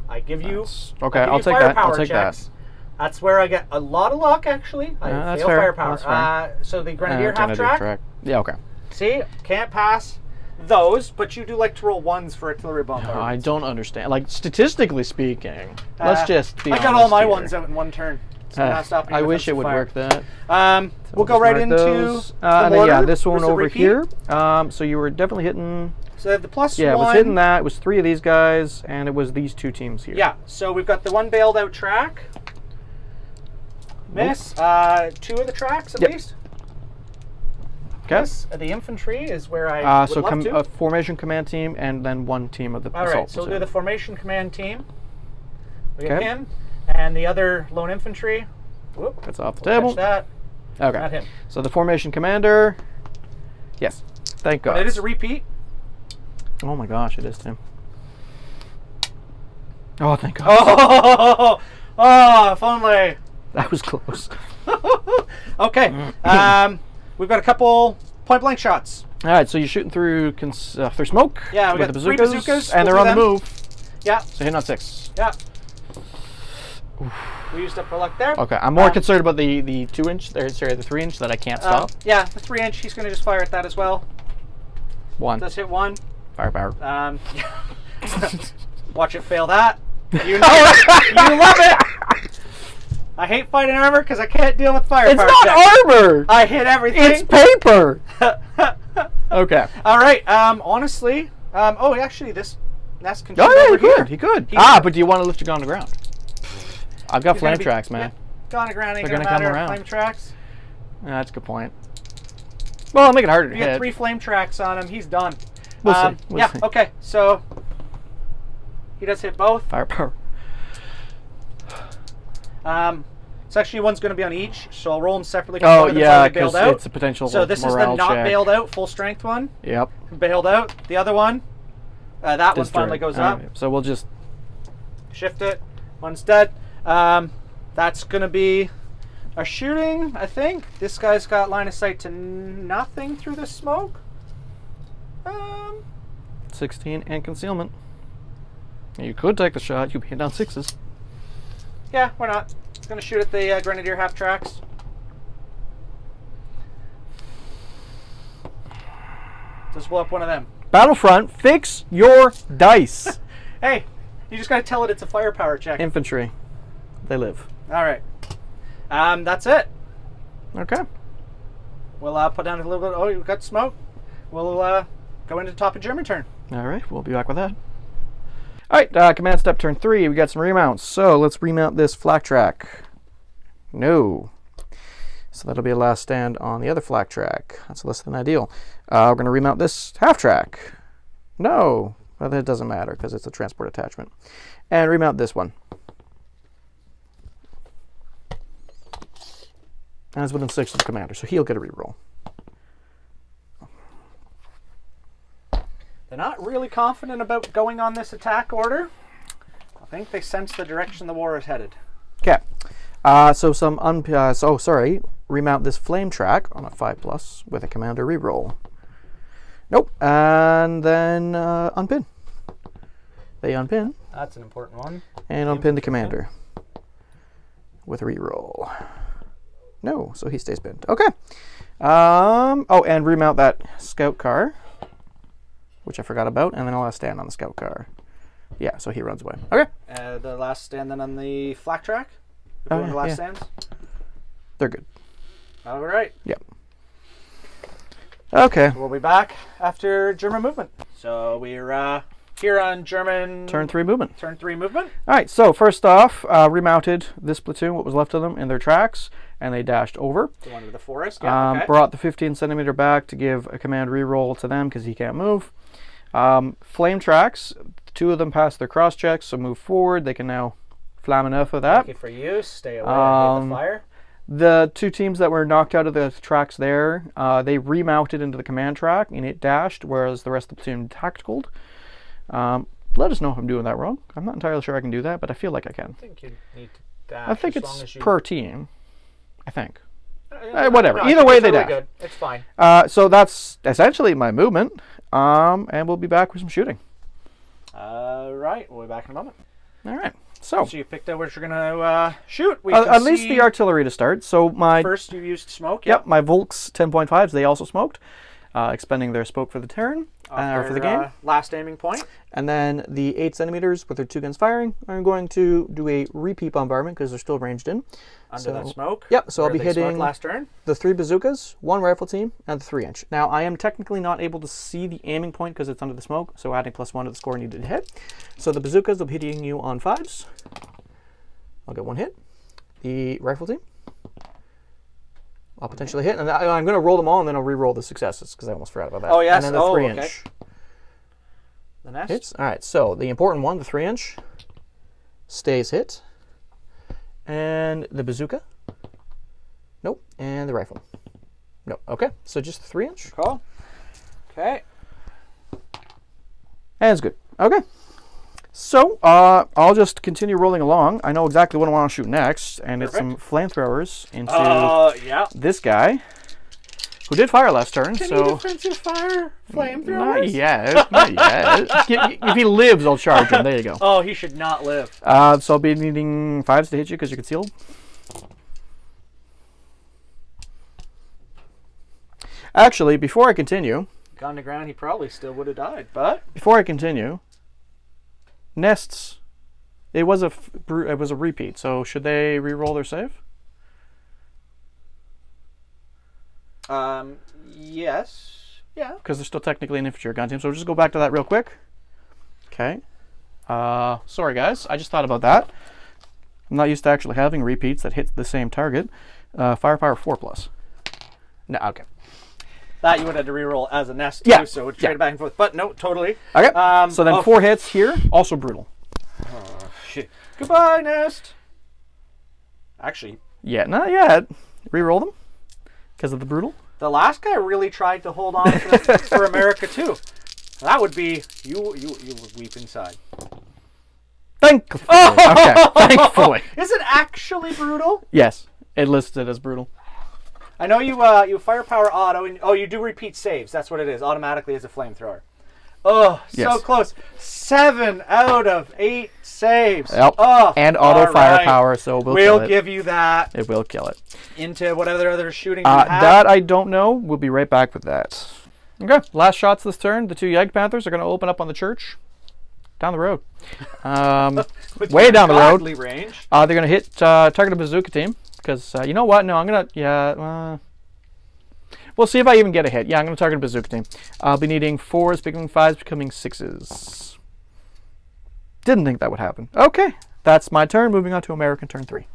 Speaker 2: I give you.
Speaker 1: Okay, I'll take that. I'll take that.
Speaker 2: That's where I get a lot of luck, actually. I fail firepower. So the grenadier half track.
Speaker 1: Yeah, okay.
Speaker 2: See, can't pass those, but you do like to roll 1s for artillery bombardment.
Speaker 1: I don't understand. Like, statistically speaking, let's just be honest.
Speaker 2: I got all my
Speaker 1: here.
Speaker 2: 1s out in 1 turn. So
Speaker 1: I wish it would work that.
Speaker 2: We'll go right into the
Speaker 1: and then, yeah, this one over
Speaker 2: repeat.
Speaker 1: here. So you were definitely hitting.
Speaker 2: So the +1.
Speaker 1: Yeah, it was hitting that. It was 3 of these guys, and it was these 2 teams here.
Speaker 2: Yeah. So we've got the 1 bailed out track. Miss. 2 of the tracks at least.
Speaker 1: Okay.
Speaker 2: Yes, the infantry is where I would love to.
Speaker 1: Formation command team, and then 1 team of the assault
Speaker 2: Alright, so we'll do
Speaker 1: platoon.
Speaker 2: the formation command team. We get him, and the other lone infantry. Whoop,
Speaker 1: that's off the table.
Speaker 2: Catch that.
Speaker 1: Okay.
Speaker 2: Not him.
Speaker 1: So the formation commander. Yes. Thank God.
Speaker 2: But it is a repeat.
Speaker 1: Oh my gosh, it is too. Oh, thank God.
Speaker 2: Oh, if only.
Speaker 1: That was close.
Speaker 2: Okay. We've got a couple point blank shots.
Speaker 1: All right, so you're shooting through smoke.
Speaker 2: Yeah, we
Speaker 1: with
Speaker 2: got
Speaker 1: the
Speaker 2: 3 bazookas,
Speaker 1: and they're on the move.
Speaker 2: Yeah.
Speaker 1: So hitting on 6.
Speaker 2: Yeah. We used up our luck there.
Speaker 1: Okay, I'm more concerned about the 2-inch. The 3-inch that I can't stop.
Speaker 2: Yeah, the 3-inch. He's going to just fire at that as well.
Speaker 1: 1.
Speaker 2: Does hit 1.
Speaker 1: Firepower.
Speaker 2: Watch it fail that. You know it. You love it. I hate fighting armor because I can't deal with firepower.
Speaker 1: It's not armor.
Speaker 2: I hit everything.
Speaker 1: It's paper. Okay.
Speaker 2: All right. Honestly, actually, that's control.
Speaker 1: Oh yeah, he could. But do you want to lift your gun on the ground? I've got flame tracks, man.
Speaker 2: Gun on the ground ain't
Speaker 1: They're
Speaker 2: gonna
Speaker 1: come
Speaker 2: matter.
Speaker 1: around.
Speaker 2: Flame tracks.
Speaker 1: Yeah, that's a good point. Well, I'll make it harder to
Speaker 2: You
Speaker 1: hit.
Speaker 2: get 3 flame tracks on him. He's done.
Speaker 1: We'll see. We'll see.
Speaker 2: Okay. So he does hit both.
Speaker 1: Firepower.
Speaker 2: It's actually 1's going to be on each, so I'll roll them separately.
Speaker 1: Oh yeah, because it's a potential.
Speaker 2: So this is the not
Speaker 1: check.
Speaker 2: bailed out, full strength one.
Speaker 1: Yep.
Speaker 2: Bailed out. The other one, that one finally goes up.
Speaker 1: So we'll just
Speaker 2: shift it. 1's dead. That's going to be a shooting, I think. This guy's got line of sight to nothing through the smoke.
Speaker 1: 16 and concealment. You could take the shot. You hit down 6s.
Speaker 2: Yeah, why not? Going to shoot at the grenadier half tracks. Just blow up one of them.
Speaker 1: Battlefront, fix your dice.
Speaker 2: Hey, you just gotta tell it it's a firepower check.
Speaker 1: Infantry. They live.
Speaker 2: All right. That's it.
Speaker 1: Okay.
Speaker 2: We'll put down a little bit. Oh, you've got smoke. We'll go into the top of German turn.
Speaker 1: All right, we'll be back with that. All right, command step turn 3. We got some remounts. So let's remount this flak track. No. So that'll be a last stand on the other flak track. That's less than ideal. We're going to remount this half track. No. Well, that doesn't matter because it's a transport attachment. And remount this one. And it's within 6 of the commander, so he'll get a reroll.
Speaker 2: They're not really confident about going on this attack order. I think they sense the direction the war is headed.
Speaker 1: Okay. Remount this flame track on a 5+ with a commander reroll. Nope. And then unpin. They unpin.
Speaker 2: That's an important one.
Speaker 1: And unpin the commander with a reroll. No, so he stays pinned. Okay. And remount that scout car, which I forgot about, and then I'll stand on the scout car. Yeah, so he runs away. Okay.
Speaker 2: The last stand then on the flak track. The last stands.
Speaker 1: They're good.
Speaker 2: All right.
Speaker 1: Yep. Okay.
Speaker 2: We'll be back after German movement. So we're here on German
Speaker 1: Turn 3 movement.
Speaker 2: Turn 3 movement.
Speaker 1: All right. So first off, remounted this platoon, what was left of them, in their tracks, and they dashed over.
Speaker 2: The one with the forest. Yeah. Okay.
Speaker 1: Brought the 15 centimeter back to give a command reroll to them because he can't move. Flame tracks. 2 of them passed their cross checks, so move forward. They can now flam enough of that.
Speaker 2: Lucky for you. Stay away and hit the fire.
Speaker 1: The 2 teams that were knocked out of the tracks there, they remounted into the command track and it dashed, whereas the rest of the platoon tacticaled. Let us know if I'm doing that wrong. I'm not entirely sure I can do that, but I feel like I can.
Speaker 2: I think you need to dash.
Speaker 1: I think it's per team. I think.
Speaker 2: Whatever.
Speaker 1: Either way, they dash.
Speaker 2: Good. It's fine.
Speaker 1: So that's essentially my movement, and we'll be back with some shooting.
Speaker 2: Right. We'll be back in a moment.
Speaker 1: All right. So
Speaker 2: you picked out what you're gonna shoot.
Speaker 1: At least the artillery to start. So my
Speaker 2: first you used smoke.
Speaker 1: Yep. My Volks 10.5s. They also smoked, expending their smoke for the turn or for the game.
Speaker 2: Last aiming point.
Speaker 1: And then the 8 centimeters with their 2 guns firing. I'm going to do a repeat bombardment because they're still ranged in.
Speaker 2: Under that smoke.
Speaker 1: Yep. So I'll be hitting
Speaker 2: last turn.
Speaker 1: The 3 bazookas, 1 rifle team, and the 3-inch. Now I am technically not able to see the aiming point because it's under the smoke. So adding +1 to the score needed to hit. So the bazookas will be hitting you on 5s. I'll get 1 hit. The rifle team, I'll potentially hit. And I'm going to roll them all, and then I'll re-roll the successes because I almost forgot about that.
Speaker 2: Oh, yes.
Speaker 1: And then the 3-inch.
Speaker 2: Okay. The nest.
Speaker 1: Hits. All right, so the important one, the 3-inch, stays hit. And the bazooka. Nope. And the rifle. Nope. Okay, so just the 3-inch.
Speaker 2: Cool. Okay.
Speaker 1: And it's good. Okay. So I'll just continue rolling along. I know exactly what I want to shoot next, and it's some flamethrowers into this guy, who did fire last turn.
Speaker 2: Can he defensive fire flamethrowers?
Speaker 1: Not yet. Not yet. If he lives, I'll charge him. There you go.
Speaker 2: Oh, he should not live.
Speaker 1: So I'll be needing 5s to hit you because you're concealed. Actually, before I continue...
Speaker 2: Gone to ground, he probably still would have died, but...
Speaker 1: Before I continue... Nests, it was a repeat, so should they re-roll their save?
Speaker 2: Yes. Yeah.
Speaker 1: Because they're still technically an infantry or gun team, so we'll just go back to that real quick. Okay. Sorry guys, I just thought about that. I'm not used to actually having repeats that hit the same target. Firepower 4+. No, okay.
Speaker 2: That you would have to reroll as a nest too, so we'd trade it back and forth. But no, totally.
Speaker 1: Okay. So then 4 hits here, also brutal.
Speaker 2: Oh, shit. Goodbye, nest. Actually.
Speaker 1: Yeah, not yet. Reroll them because of the brutal.
Speaker 2: The last guy really tried to hold on for America too. That would be you would weep inside.
Speaker 1: Thankfully. Okay. Thankfully.
Speaker 2: Is it actually brutal?
Speaker 1: Yes, it listed as brutal.
Speaker 2: I know you firepower auto, and you do repeat saves. That's what it is, automatically as a flamethrower. Oh, so close. 7 out of 8 saves.
Speaker 1: Yep.
Speaker 2: Oh,
Speaker 1: and auto firepower, so
Speaker 2: we'll give you that.
Speaker 1: It will kill it.
Speaker 2: Into whatever other shooting you have.
Speaker 1: That I don't know. We'll be right back with that. Okay, last shots this turn. The 2 Yeg Panthers are going to open up on the church down the road. Way down the road.
Speaker 2: Range.
Speaker 1: They're going to hit target bazooka team because you know what? No, I'm going to, we'll see if I even get a hit. Yeah, I'm going to target bazooka team. I'll be needing 4s, becoming 5s, becoming 6s. Didn't think that would happen. Okay, that's my turn. Moving on to American turn 3.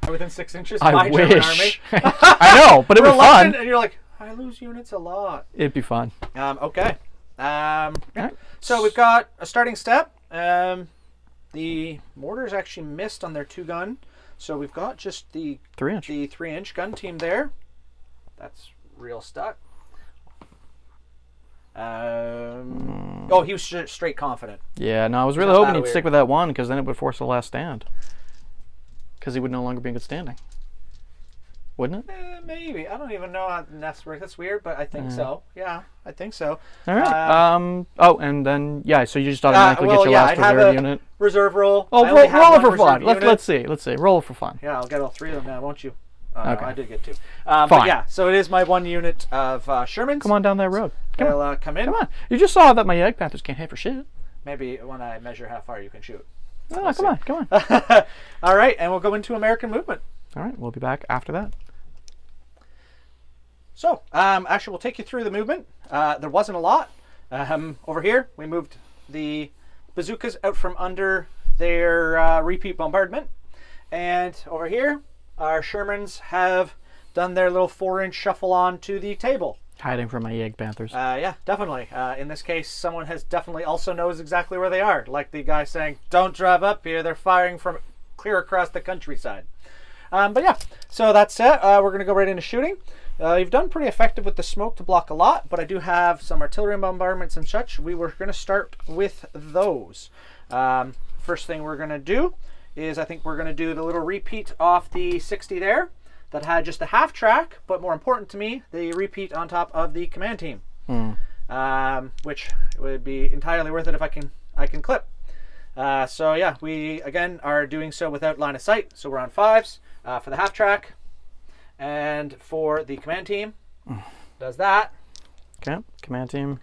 Speaker 2: Within 6 inches,
Speaker 1: I
Speaker 2: my German
Speaker 1: wish.
Speaker 2: army.
Speaker 1: I know, but it'd be fun.
Speaker 2: And you're like, I lose units a lot.
Speaker 1: It'd be fun.
Speaker 2: Okay.
Speaker 1: Right.
Speaker 2: So we've got a starting step. The mortars actually missed on their 2-gun, so we've got just the
Speaker 1: 3-inch.
Speaker 2: The 3-inch gun team there. That's real stuck. Oh, he was straight confident.
Speaker 1: Yeah, no, I was really hoping he'd stick with that 1 because then it would force the last stand. Because he would no longer be in good standing. Wouldn't it?
Speaker 2: Maybe. I don't even know how that's weird, but I think so. Yeah, I think so.
Speaker 1: All right. Oh, and then, yeah, so you just automatically get your last reserve unit.
Speaker 2: Reserve roll.
Speaker 1: Oh, roll it for fun. Let's see. Roll it for fun.
Speaker 2: Yeah, I'll get all 3 of them now, won't you?
Speaker 1: Okay.
Speaker 2: No, I did get 2.
Speaker 1: Fine.
Speaker 2: But yeah, so it is my 1 unit of Shermans.
Speaker 1: Come on down that road.
Speaker 2: They'll come in.
Speaker 1: Come on. You just saw that my Yeg Panthers can't hit for shit.
Speaker 2: Maybe when I measure how far you can shoot.
Speaker 1: Oh, come on.
Speaker 2: All right, and we'll go into American movement.
Speaker 1: All right, we'll be back after that.
Speaker 2: So, actually, we'll take you through the movement. There wasn't a lot. Over here, we moved the bazookas out from under their repeat bombardment. And over here, our Shermans have done their little 4-inch shuffle onto the table.
Speaker 1: Hiding from my Yeg Panthers.
Speaker 2: Yeah, definitely. In this case, someone has definitely also knows exactly where they are. Like the guy saying, don't drive up here. They're firing from clear across the countryside. But yeah, so that's it. We're going to go right into shooting. You've done pretty effective with the smoke to block a lot, but I do have some artillery bombardments and such. We were going to start with those. First thing we're going to do is I think we're going to do the little repeat off the 60 there. That had just a half track, but more important to me, the repeat on top of the command team, which would be entirely worth it if I can clip. So yeah, we again are doing so without line of sight. So we're on 5s for the half track, and for the command team, does that.
Speaker 1: Okay, command team.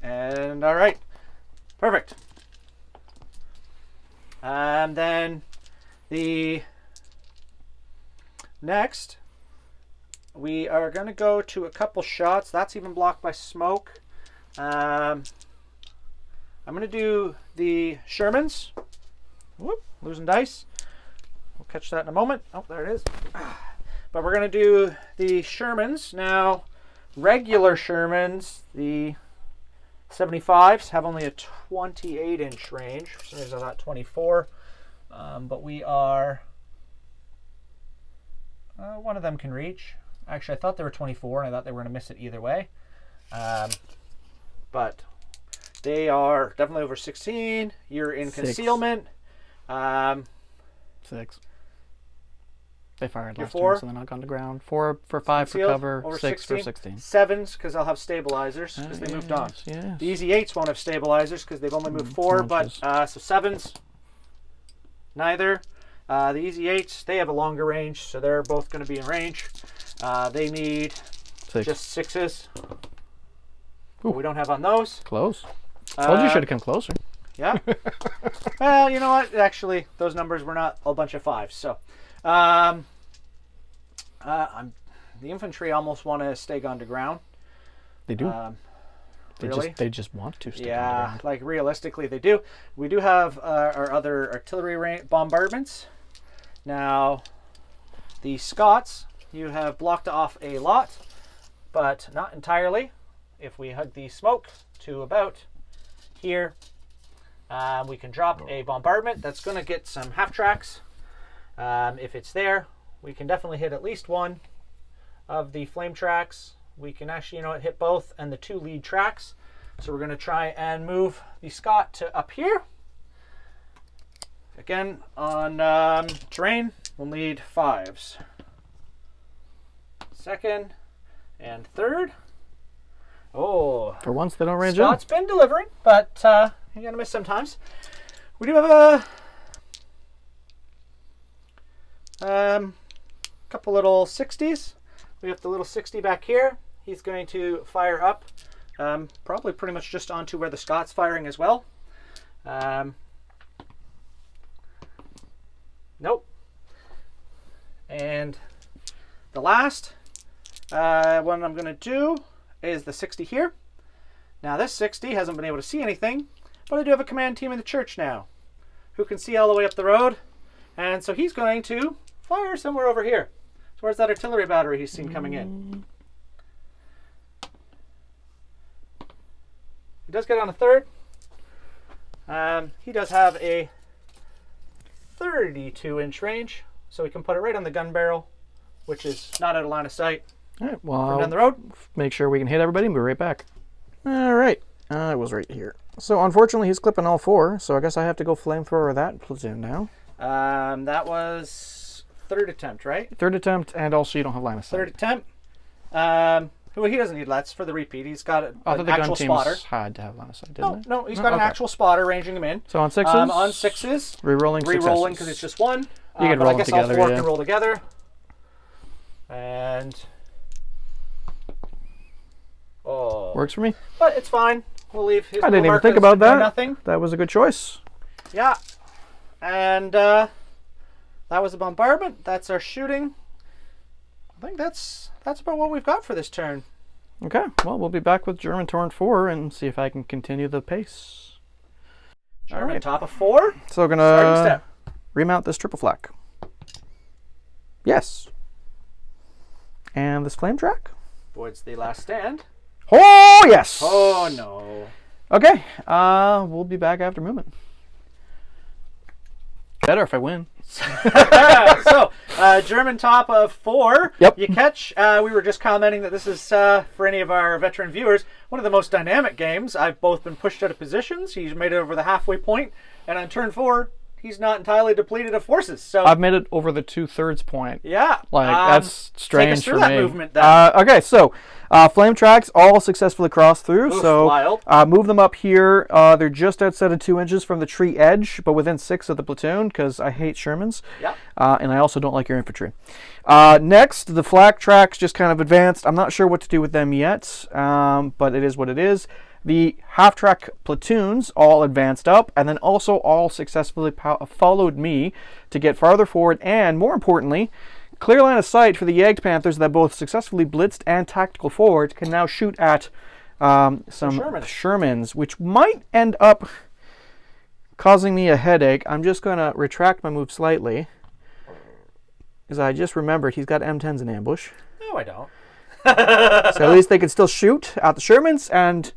Speaker 2: And all right, perfect. And then the next, we are going to go to a couple shots. That's even blocked by smoke. I'm going to do the Shermans. Whoop, losing dice. We'll catch that in a moment. Oh, there it is. But we're going to do the Shermans. Now, regular Shermans, the 75s, have only a 28-inch range. For some reason I thought 24. But we are... one of them can reach. Actually, I thought they were 24, and I thought they were going to miss it either way. But they are definitely over 16. You're in 6. Concealment.
Speaker 1: 6. They fired last
Speaker 2: 4.
Speaker 1: turn, so they're not on the ground. 4 for 5 for cover. 6 for 16.
Speaker 2: 7s, because I'll have stabilizers, because they moved on.
Speaker 1: Yes.
Speaker 2: The Easy 8s won't have stabilizers, because they've only moved 4. But so 7s, neither. The Easy 8s, they have a longer range, so they're both going to be in range. They need
Speaker 1: 6.
Speaker 2: just 6s. We don't have on those.
Speaker 1: Close. Told you should have come closer.
Speaker 2: Yeah. Well, you know what? Actually, those numbers were not a bunch of 5s. So, the infantry almost want to stay on the ground.
Speaker 1: They do.
Speaker 2: Really?
Speaker 1: They just want to stay on the ground.
Speaker 2: Like realistically, they do. We do have our other artillery bombardments. Now, the Scots, you have blocked off a lot, but not entirely. If we hug the smoke to about here, we can drop a bombardment that's going to get some half tracks. If it's there, we can definitely hit at least one of the flame tracks. We can actually, hit both and the 2 lead tracks. So we're going to try and move the Scot to up here. Again, on terrain, we'll need 5s. Second and third. Oh.
Speaker 1: For once, they don't range
Speaker 2: Scot's been delivering, but you're going to miss sometimes. We do have a couple little 60s. We have the little 60 back here. he's going to fire up, probably pretty much just onto where the Scott's firing as well. Nope. And the last one I'm going to do is the 60 here. Now this 60 hasn't been able to see anything, but I do have a command team in the church now who can see all the way up the road. And so he's going to fire somewhere over here towards that artillery battery he's seen coming in. He does get on a third. He does have a 32-inch range, so we can put it right on the gun barrel, which is not out of line of sight.
Speaker 1: All right, well,
Speaker 2: from down the road.
Speaker 1: Make sure we can hit everybody and be right back. All right, it was right here. So unfortunately, he's clipping all 4, so I guess I have to go flamethrower that platoon now.
Speaker 2: That was third attempt, right?
Speaker 1: Third attempt, and also you don't have line of sight.
Speaker 2: Third attempt. Well, he doesn't need LETs for the repeat. He's got an actual spotter.
Speaker 1: Had to have line of sight, didn't
Speaker 2: No, he's got an actual spotter ranging him in.
Speaker 1: So on 6s?
Speaker 2: On 6s.
Speaker 1: Re-rolling
Speaker 2: because it's just 1.
Speaker 1: You can roll them together,
Speaker 2: all 4 can roll together. And... oh.
Speaker 1: Works for me.
Speaker 2: But it's fine. We'll leave his
Speaker 1: I didn't even think about that.
Speaker 2: Nothing.
Speaker 1: That was a good choice.
Speaker 2: Yeah. And that was the bombardment. That's our shooting. I think that's about what we've got for this turn.
Speaker 1: Okay, well, we'll be back with German Torrent 4 and see if I can continue the pace.
Speaker 2: German top of 4.
Speaker 1: So we're gonna remount this triple flak. Yes. And this flame track.
Speaker 2: Voids the last stand.
Speaker 1: Oh, yes!
Speaker 2: Oh, no.
Speaker 1: Okay, we'll be back after movement. Better if I win.
Speaker 2: So, German top of 4.
Speaker 1: Yep.
Speaker 2: You catch. We were just commenting that this is, for any of our veteran viewers, one of the most dynamic games. I've both been pushed out of positions. He's made it over the halfway point, and on turn 4, he's not entirely depleted of forces. So
Speaker 1: I've made it over the 2/3 point.
Speaker 2: Yeah.
Speaker 1: Like, that's strange
Speaker 2: take us through
Speaker 1: for
Speaker 2: that
Speaker 1: me.
Speaker 2: movement then.
Speaker 1: Okay, so flame tracks all successfully crossed through.
Speaker 2: Oof,
Speaker 1: so
Speaker 2: wild.
Speaker 1: move them up here. They're just outside of 2 inches from the tree edge, but within 6 of the platoon, because I hate Shermans.
Speaker 2: Yeah.
Speaker 1: And I also don't like your infantry. Next, the flak tracks just kind of advanced. I'm not sure what to do with them yet, but it is what it is. The half-track platoons all advanced up, and then also all successfully followed me to get farther forward, and more importantly, clear line of sight for the Jagd Panthers that both successfully blitzed and tactical forward can now shoot at some Shermans, which might end up causing me a headache. I'm just going to retract my move slightly, because I just remembered he's got M10s in ambush.
Speaker 2: No, I don't.
Speaker 1: So at least they can still shoot at the Shermans, and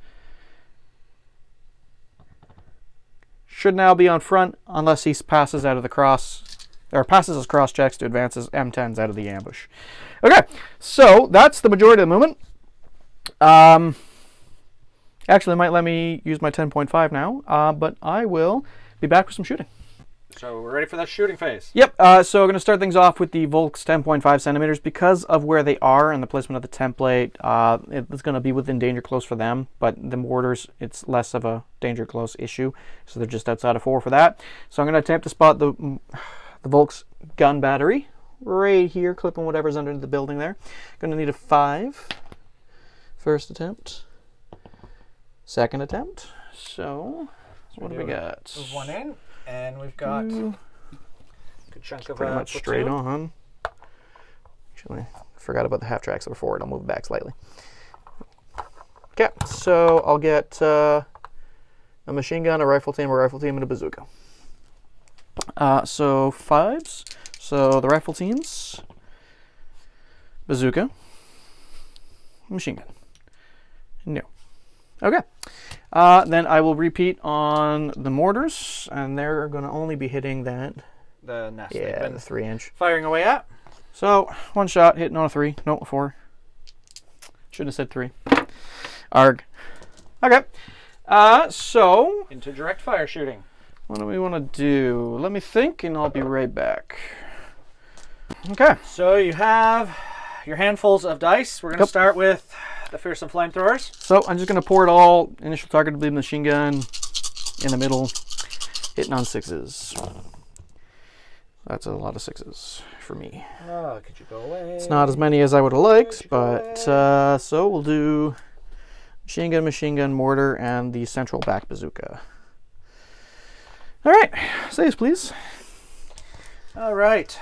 Speaker 1: should now be on front unless he passes out of the cross, or passes his cross checks to advance his M10s out of the ambush. Okay, so that's the majority of the movement. Actually, it might let me use my 10.5 now, but I will be back with some shooting.
Speaker 2: So we're ready for that shooting phase.
Speaker 1: Yep, so we're going to start things off with the Volks 10.5 centimeters. Because of where they are and the placement of the template, it's going to be within danger close for them, but the mortars, it's less of a danger close issue, so they're just outside of 4 for that. So I'm going to attempt to spot the Volks gun battery right here, clipping whatever's under the building there. Going to need a 5. First attempt. Second attempt. So what do we got?
Speaker 2: Move 1 in. And we've got a good chunk of
Speaker 1: pretty much straight on. Actually, I forgot about the half tracks that were forward. I'll move back slightly. Okay, so I'll get a machine gun, a rifle team, and a bazooka. So 5s. So the rifle teams, bazooka, machine gun. No. Okay. Then I will repeat on the mortars, and they're going to only be hitting that.
Speaker 2: The nest.
Speaker 1: Yeah, the 3-inch.
Speaker 2: Firing away at.
Speaker 1: So 1 shot, hitting on a 3. No, a 4. Shouldn't have said 3. Arg. Okay. So
Speaker 2: into direct fire shooting.
Speaker 1: What do we want to do? Let me think, and I'll be right back. Okay.
Speaker 2: So you have your handfuls of dice. We're going to start with the fearsome flamethrowers.
Speaker 1: So I'm just going to pour it all. Initial target will be the machine gun in the middle, hitting on 6s. That's a lot of 6s for me.
Speaker 2: Oh, could you go away?
Speaker 1: It's not as many as I would have liked, but so we'll do machine gun, mortar, and the central back bazooka. All right, saves, please.
Speaker 2: All right.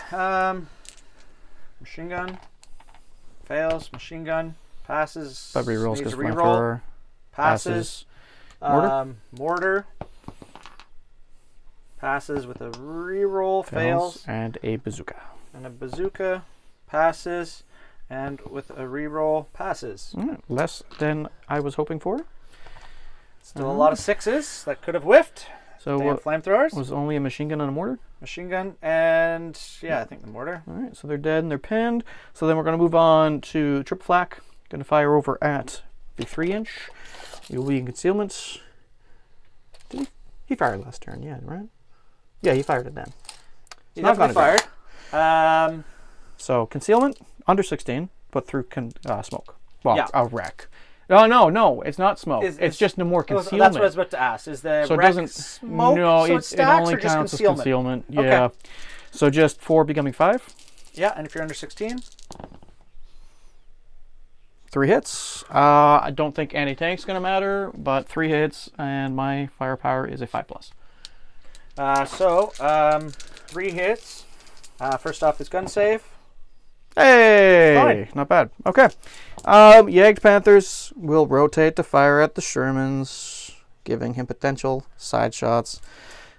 Speaker 2: Machine gun fails. Machine gun passes.
Speaker 1: But rerolls
Speaker 2: Needs
Speaker 1: because
Speaker 2: a
Speaker 1: flamethrower
Speaker 2: passes.
Speaker 1: Mortar?
Speaker 2: Mortar passes with a reroll. Fails.
Speaker 1: And a bazooka.
Speaker 2: And a bazooka passes. And with a reroll passes.
Speaker 1: Less than I was hoping for.
Speaker 2: Still a lot of 6s that could have whiffed.
Speaker 1: So
Speaker 2: Damn
Speaker 1: what
Speaker 2: flamethrowers.
Speaker 1: was only a machine gun and a mortar?
Speaker 2: Machine gun and yeah, I think the mortar.
Speaker 1: All right, so they're dead and they're pinned. So then we're going to move on to triple flak. Going to fire over at the 3-inch. You'll be in concealment. Did he fired last turn? Yeah, right? Yeah, he fired it then.
Speaker 2: He definitely fired.
Speaker 1: So concealment, under 16, put through smoke. Well,
Speaker 2: Yeah.
Speaker 1: a wreck. No, it's not smoke. It's just no more concealment.
Speaker 2: That's what I was about to ask. Is the
Speaker 1: So it
Speaker 2: wreck
Speaker 1: doesn't
Speaker 2: smoke?
Speaker 1: No,
Speaker 2: so
Speaker 1: it
Speaker 2: stacks
Speaker 1: only
Speaker 2: or just
Speaker 1: counts as
Speaker 2: concealment?
Speaker 1: concealment. Yeah.
Speaker 2: Okay.
Speaker 1: So just 4 becoming 5.
Speaker 2: Yeah, and if you're under 16?
Speaker 1: 3 hits. I don't think anti-tank's going to matter, but 3 hits, and my firepower is a 5+.
Speaker 2: 3 hits. First off is gun save.
Speaker 1: Hey!
Speaker 2: Fine.
Speaker 1: Not bad. Okay. Yagged Panthers will rotate to fire at the Shermans, giving him potential side shots.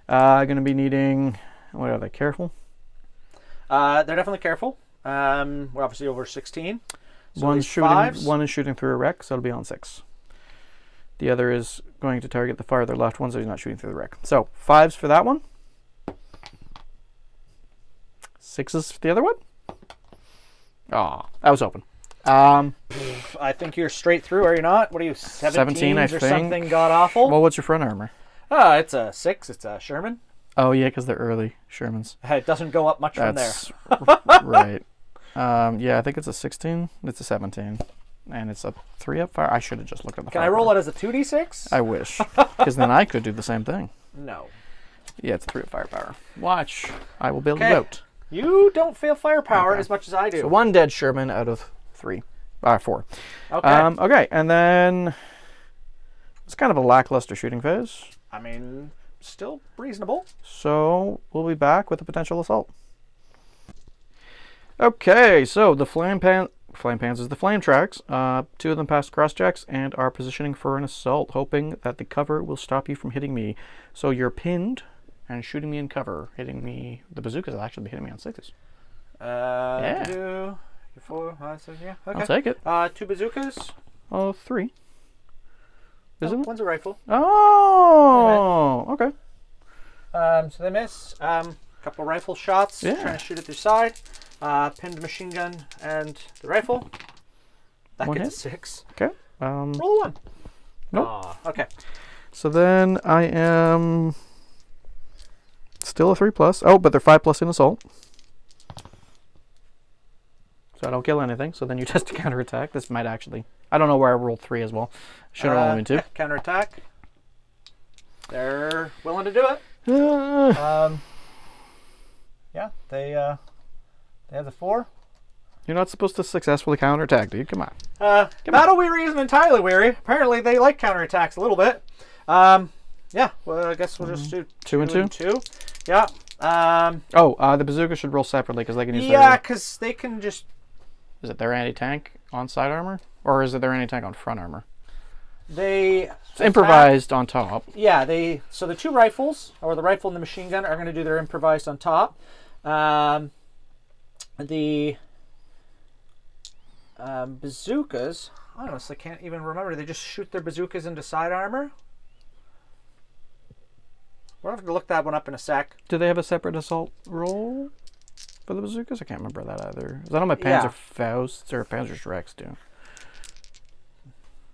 Speaker 1: Going to be needing... What are they? Careful?
Speaker 2: They're definitely careful. We're obviously over 16. So
Speaker 1: One is
Speaker 2: fives.
Speaker 1: shooting through a wreck, so it'll be on 6. The other is going to target the farther left one, so he's not shooting through the wreck. So 5s for that one. 6s for the other one. Oh, that was open.
Speaker 2: I think you're straight through, are you not? What are you, 17
Speaker 1: I
Speaker 2: or
Speaker 1: think.
Speaker 2: something god awful?
Speaker 1: Well, what's your front armor?
Speaker 2: It's a 6. It's a Sherman.
Speaker 1: Oh, yeah, because they're early Shermans.
Speaker 2: It doesn't go up much from there.
Speaker 1: Right. Yeah, I think it's a 16. It's a 17. And it's a 3-up fire. I should have just looked at the
Speaker 2: Can I roll it as a 2d6?
Speaker 1: I wish. Because then I could do the same thing.
Speaker 2: No.
Speaker 1: Yeah, it's 3-up firepower. Watch. I will build it
Speaker 2: Okay.
Speaker 1: out.
Speaker 2: You don't feel firepower
Speaker 1: Okay.
Speaker 2: as much as I do.
Speaker 1: So 1 dead Sherman out of 4.
Speaker 2: Okay.
Speaker 1: Okay, and then it's kind of a lackluster shooting phase.
Speaker 2: I mean, still reasonable.
Speaker 1: So we'll be back with a potential assault. Okay, so the flame pans is the flame tracks. 2 of them passed cross checks and are positioning for an assault, hoping that the cover will stop you from hitting me. So you're pinned and shooting me in cover, hitting me. The bazookas will actually be hitting me on 6s. Yeah.
Speaker 2: 2, 4, 5, 6, yeah. Okay.
Speaker 1: I'll take it.
Speaker 2: 2 bazookas.
Speaker 1: Oh, 3. Isn't it?
Speaker 2: One's a rifle.
Speaker 1: Oh, okay.
Speaker 2: So they miss. Couple rifle shots.
Speaker 1: Yeah.
Speaker 2: Trying to shoot it through side. Pinned machine gun and the rifle. That
Speaker 1: 1
Speaker 2: gets
Speaker 1: hit.
Speaker 2: a 6.
Speaker 1: Okay.
Speaker 2: Roll a 1.
Speaker 1: Nope.
Speaker 2: Okay.
Speaker 1: So then I am still a 3+. Oh, but they're 5+ in assault. So I don't kill anything. So then you test a counterattack. This might actually... I don't know where I rolled 3 as well. Should have only been 2.
Speaker 2: Yeah, counterattack. They're willing to do it. Yeah, they have the 4.
Speaker 1: You're not supposed to successfully counterattack, dude. Come on.
Speaker 2: Battle weary isn't entirely weary. Apparently, they like counterattacks a little bit. Yeah. Well, I guess we'll just do
Speaker 1: 2 and 2.
Speaker 2: Yeah.
Speaker 1: The bazooka should roll separately because they can use
Speaker 2: Yeah, because they can just.
Speaker 1: Is it their anti-tank on side armor? Or is it their anti-tank on front armor?
Speaker 2: It's
Speaker 1: improvised on top.
Speaker 2: Yeah, so the 2 rifles, or the rifle and the machine gun, are going to do their improvised on top. The bazookas, I honestly can't even remember. They just shoot their bazookas into side armor? We'll have to look that one up in a sec.
Speaker 1: Do they have a separate assault roll for the bazookas? I can't remember that either. Is that on my Panzer Fausts or Panzer Schrecks too?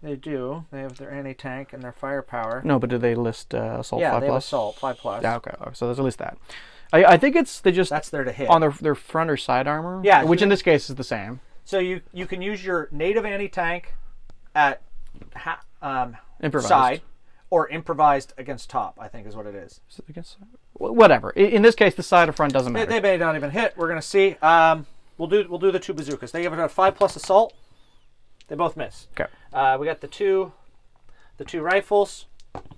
Speaker 2: They do. They have their anti-tank and their firepower.
Speaker 1: No, but do they list assault 5+?
Speaker 2: Yeah, they have assault 5+.
Speaker 1: Yeah, okay. So there's at least that. I think they just
Speaker 2: That's there to hit.
Speaker 1: on their front or side armor.
Speaker 2: Yeah,
Speaker 1: which in this case is the same.
Speaker 2: So you can use your native anti-tank at
Speaker 1: Improvised.
Speaker 2: side or improvised against top, I think is what it is.
Speaker 1: Is it against? Whatever. In this case, the side or front doesn't matter.
Speaker 2: They may not even hit. We're gonna see. We'll do the 2 bazookas. They give it a 5+ assault. They both miss.
Speaker 1: Okay.
Speaker 2: We got the two rifles,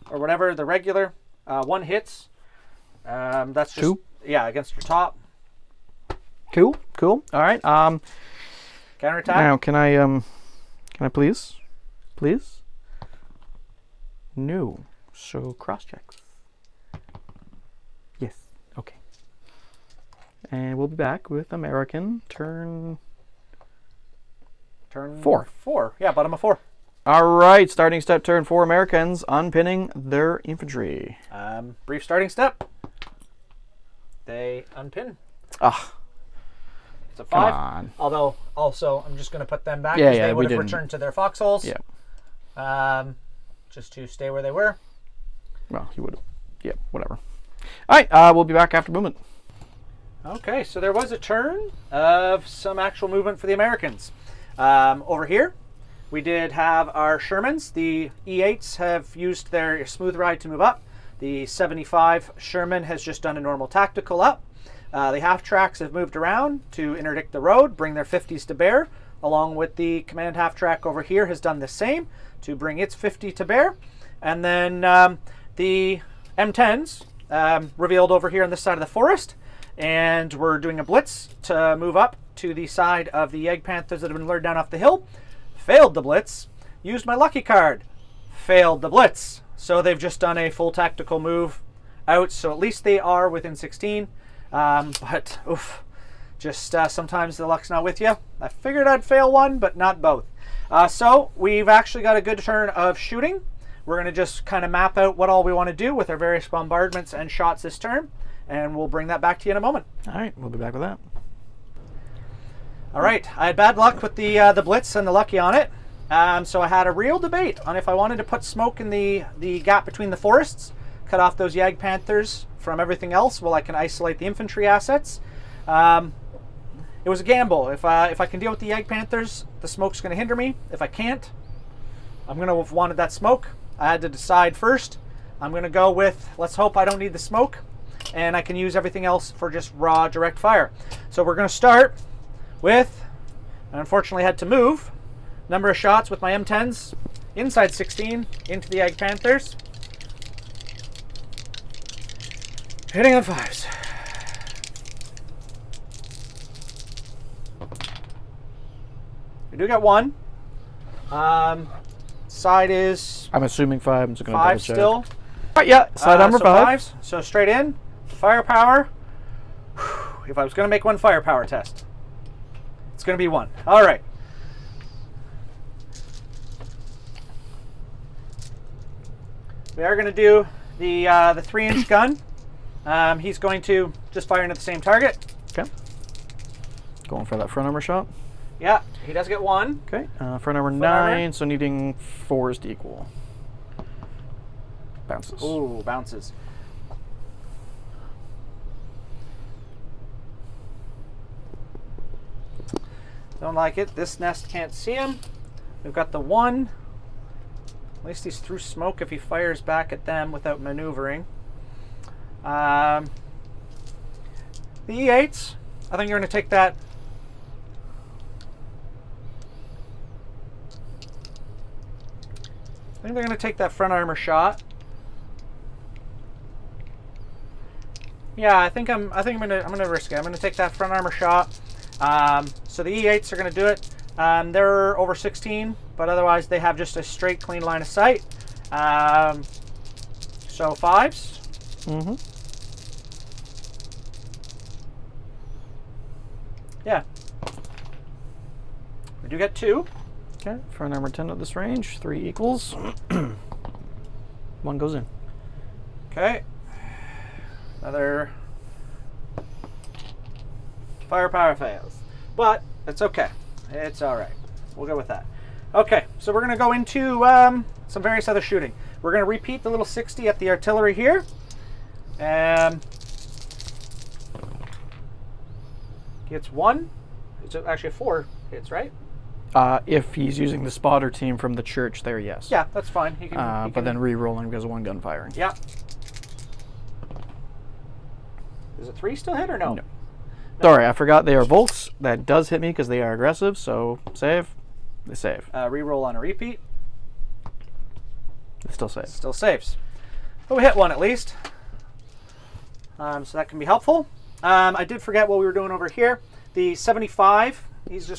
Speaker 2: or whatever, the regular. 1 hits. That's just
Speaker 1: 2.
Speaker 2: Yeah, against your top.
Speaker 1: Cool. All right.
Speaker 2: Counterattack.
Speaker 1: Now, can I please? No. So cross checks. Yes. Okay. And we'll be back with American turn 4.
Speaker 2: 4. Yeah, bottom of 4.
Speaker 1: All right. Starting step turn 4. Americans unpinning their infantry.
Speaker 2: Brief starting step. They unpin. It's a 5.
Speaker 1: Come on.
Speaker 2: Although, also, I'm just going to put them back
Speaker 1: Yeah,
Speaker 2: because they
Speaker 1: we
Speaker 2: would have
Speaker 1: didn't.
Speaker 2: returned to their foxholes.
Speaker 1: Yeah.
Speaker 2: Just to stay where they were.
Speaker 1: Well, he would have. Yeah, whatever. All right. We'll be back after movement.
Speaker 2: Okay, so there was a turn of some actual movement for the Americans. Over here, we did have our Shermans. The E8s have used their smooth ride to move up. The 75 Sherman has just done a normal tactical up. The half tracks have moved around to interdict the road, bring their 50s to bear, along with the command half track over here has done the same to bring its 50 to bear. And then the M10s revealed over here on this side of the forest, and we're doing a blitz to move up to the side of the Egg Panthers that have been lured down off the hill. Failed the blitz. Used my lucky card. Failed the blitz. So they've just done a full tactical move out, so at least they are within 16. But oof, just sometimes the luck's not with you. I figured I'd fail one, but not both. So we've actually got a good turn of shooting. We're going to just kind of map out what all we want to do with our various bombardments and shots this turn, and we'll bring that back to you in a moment.
Speaker 1: All right, we'll be back with that.
Speaker 2: All right, I had bad luck with the blitz and the lucky on it. So I had a real debate on if I wanted to put smoke in the gap between the forests, cut off those Yag Panthers from everything else while I can isolate the infantry assets. It was a gamble. If I can deal with the Yag Panthers, the smoke's going to hinder me. If I can't, I'm going to have wanted that smoke. I had to decide first. I'm going to go with, let's hope I don't need the smoke, and I can use everything else for just raw direct fire. So we're going to start with, I unfortunately had to move, number of shots with my M10s inside 16 into the Egg Panthers. Hitting on 5s. We do get 1. Side is
Speaker 1: I'm assuming 5. I'm just going to
Speaker 2: 5
Speaker 1: double check.
Speaker 2: still.
Speaker 1: All right, yeah, side number
Speaker 2: so
Speaker 1: 5.
Speaker 2: 5s. So straight in. Firepower. If I was going to make one firepower test, it's going to be 1. All right. We are going to do the 3-inch gun. He's going to just fire into the same target.
Speaker 1: Okay. Going for that front armor shot.
Speaker 2: Yeah, he does get 1.
Speaker 1: Okay, front armor 9,
Speaker 2: armor.
Speaker 1: so needing 4s to equal. Bounces.
Speaker 2: Ooh, bounces. Don't like it. This nest can't see him. We've got the 1. At least he's through smoke if he fires back at them without maneuvering. The E8s, I think you're going to take that. I think they're going to take that front armor shot. Yeah, I think I'm going to risk it. I'm going to take that front armor shot. So the E8s are going to do it. They're over 16, but otherwise they have just a straight, clean line of sight. So 5s.
Speaker 1: Mm-hmm.
Speaker 2: Yeah. We do get 2.
Speaker 1: Okay, front armor 10 at this range, 3 equals. 1 goes in.
Speaker 2: Okay. Another firepower fails. But it's okay. It's all right. We'll go with that. Okay, so we're going to go into some various other shooting. We're going to repeat the little 60 at the artillery here. Gets 1. It's actually 4 hits, right?
Speaker 1: If he's using the spotter team from the church there, yes.
Speaker 2: Yeah, that's fine. He can,
Speaker 1: But then re-rolling because of 1 gun firing.
Speaker 2: Yeah. Does a 3 still hit or no?
Speaker 1: No. Sorry, I forgot they are volts. That does hit me because they are aggressive, so save. They save.
Speaker 2: Reroll on a repeat.
Speaker 1: They still save.
Speaker 2: Still saves. But we hit 1 at least. So that can be helpful. I did forget what we were doing over here. The 75, he's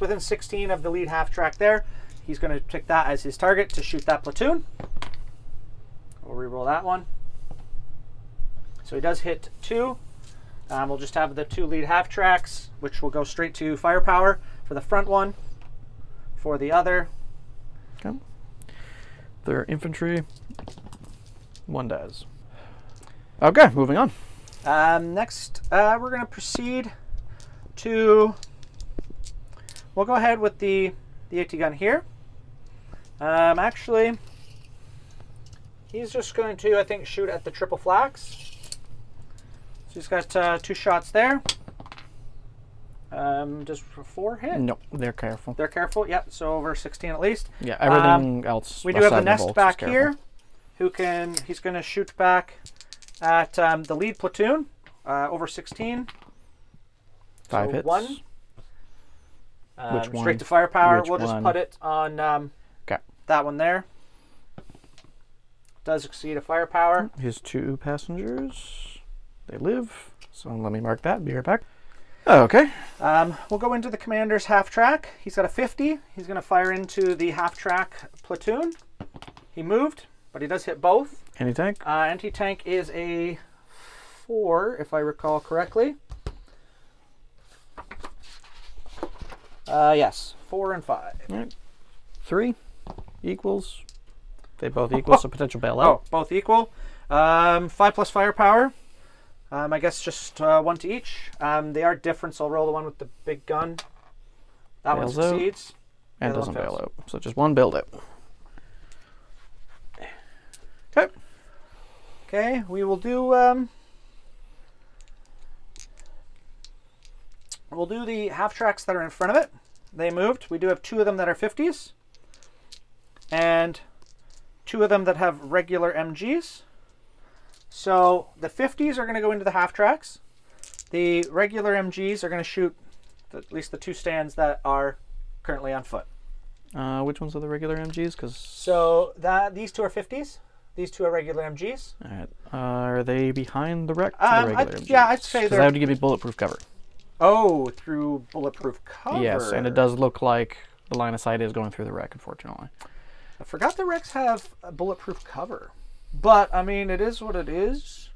Speaker 2: within 16 of the lead half track there. He's going to pick that as his target to shoot that platoon. We'll reroll that one. So he does hit 2. We'll just have the 2 lead half tracks, which will go straight to firepower for the front one. For the other.
Speaker 1: Okay. Their infantry. 1 dies. Okay, moving on.
Speaker 2: Next, we're going to proceed to. We'll go ahead with the AT gun here. Actually, he's just going to, I think, shoot at the triple flax. So he's got 2 shots there. Does 4 hit?
Speaker 1: No, they're careful.
Speaker 2: They're careful. Yep. So over 16 at least.
Speaker 1: Yeah, everything else.
Speaker 2: We do have the nest back here, he's going to shoot back at the lead platoon over 16.
Speaker 1: 5
Speaker 2: so
Speaker 1: hits.
Speaker 2: 1.
Speaker 1: Which one?
Speaker 2: Straight to firepower.
Speaker 1: Which
Speaker 2: we'll just
Speaker 1: one?
Speaker 2: put it on that one there. Does exceed a firepower.
Speaker 1: His 2 passengers. They live. So let me mark that. Be right back. Okay.
Speaker 2: We'll go into the commander's half track. He's got a 50. He's going to fire into the half track platoon. He moved, but he does hit both.
Speaker 1: Anti-tank?
Speaker 2: Anti-tank is a 4, if I recall correctly. Yes, 4 and 5.
Speaker 1: All right. 3 equals. They both equal, so potential bailout.
Speaker 2: Oh, both equal. 5 plus firepower. I guess just 1 to each. They are different, so I'll roll the one with the big gun. That one succeeds.
Speaker 1: And doesn't bail out. So just 1 build it. Okay.
Speaker 2: Okay, we will do we'll do the half tracks that are in front of it. They moved. We do have 2 of them that are 50s. And 2 of them that have regular MGs. So the 50s are going to go into the half tracks. The regular MGs are going to shoot at least the 2 stands that are currently on foot.
Speaker 1: Which ones are the regular MGs?
Speaker 2: So these 2 are 50s. These 2 are regular MGs.
Speaker 1: All right. Are they behind the wreck? The regular MGs?
Speaker 2: Yeah, I'd say
Speaker 1: they're. I have to give you bulletproof cover.
Speaker 2: Oh, through bulletproof cover.
Speaker 1: Yes, and it does look like the line of sight is going through the wreck, unfortunately.
Speaker 2: I forgot the wrecks have a bulletproof cover. But, I mean, it is what it is.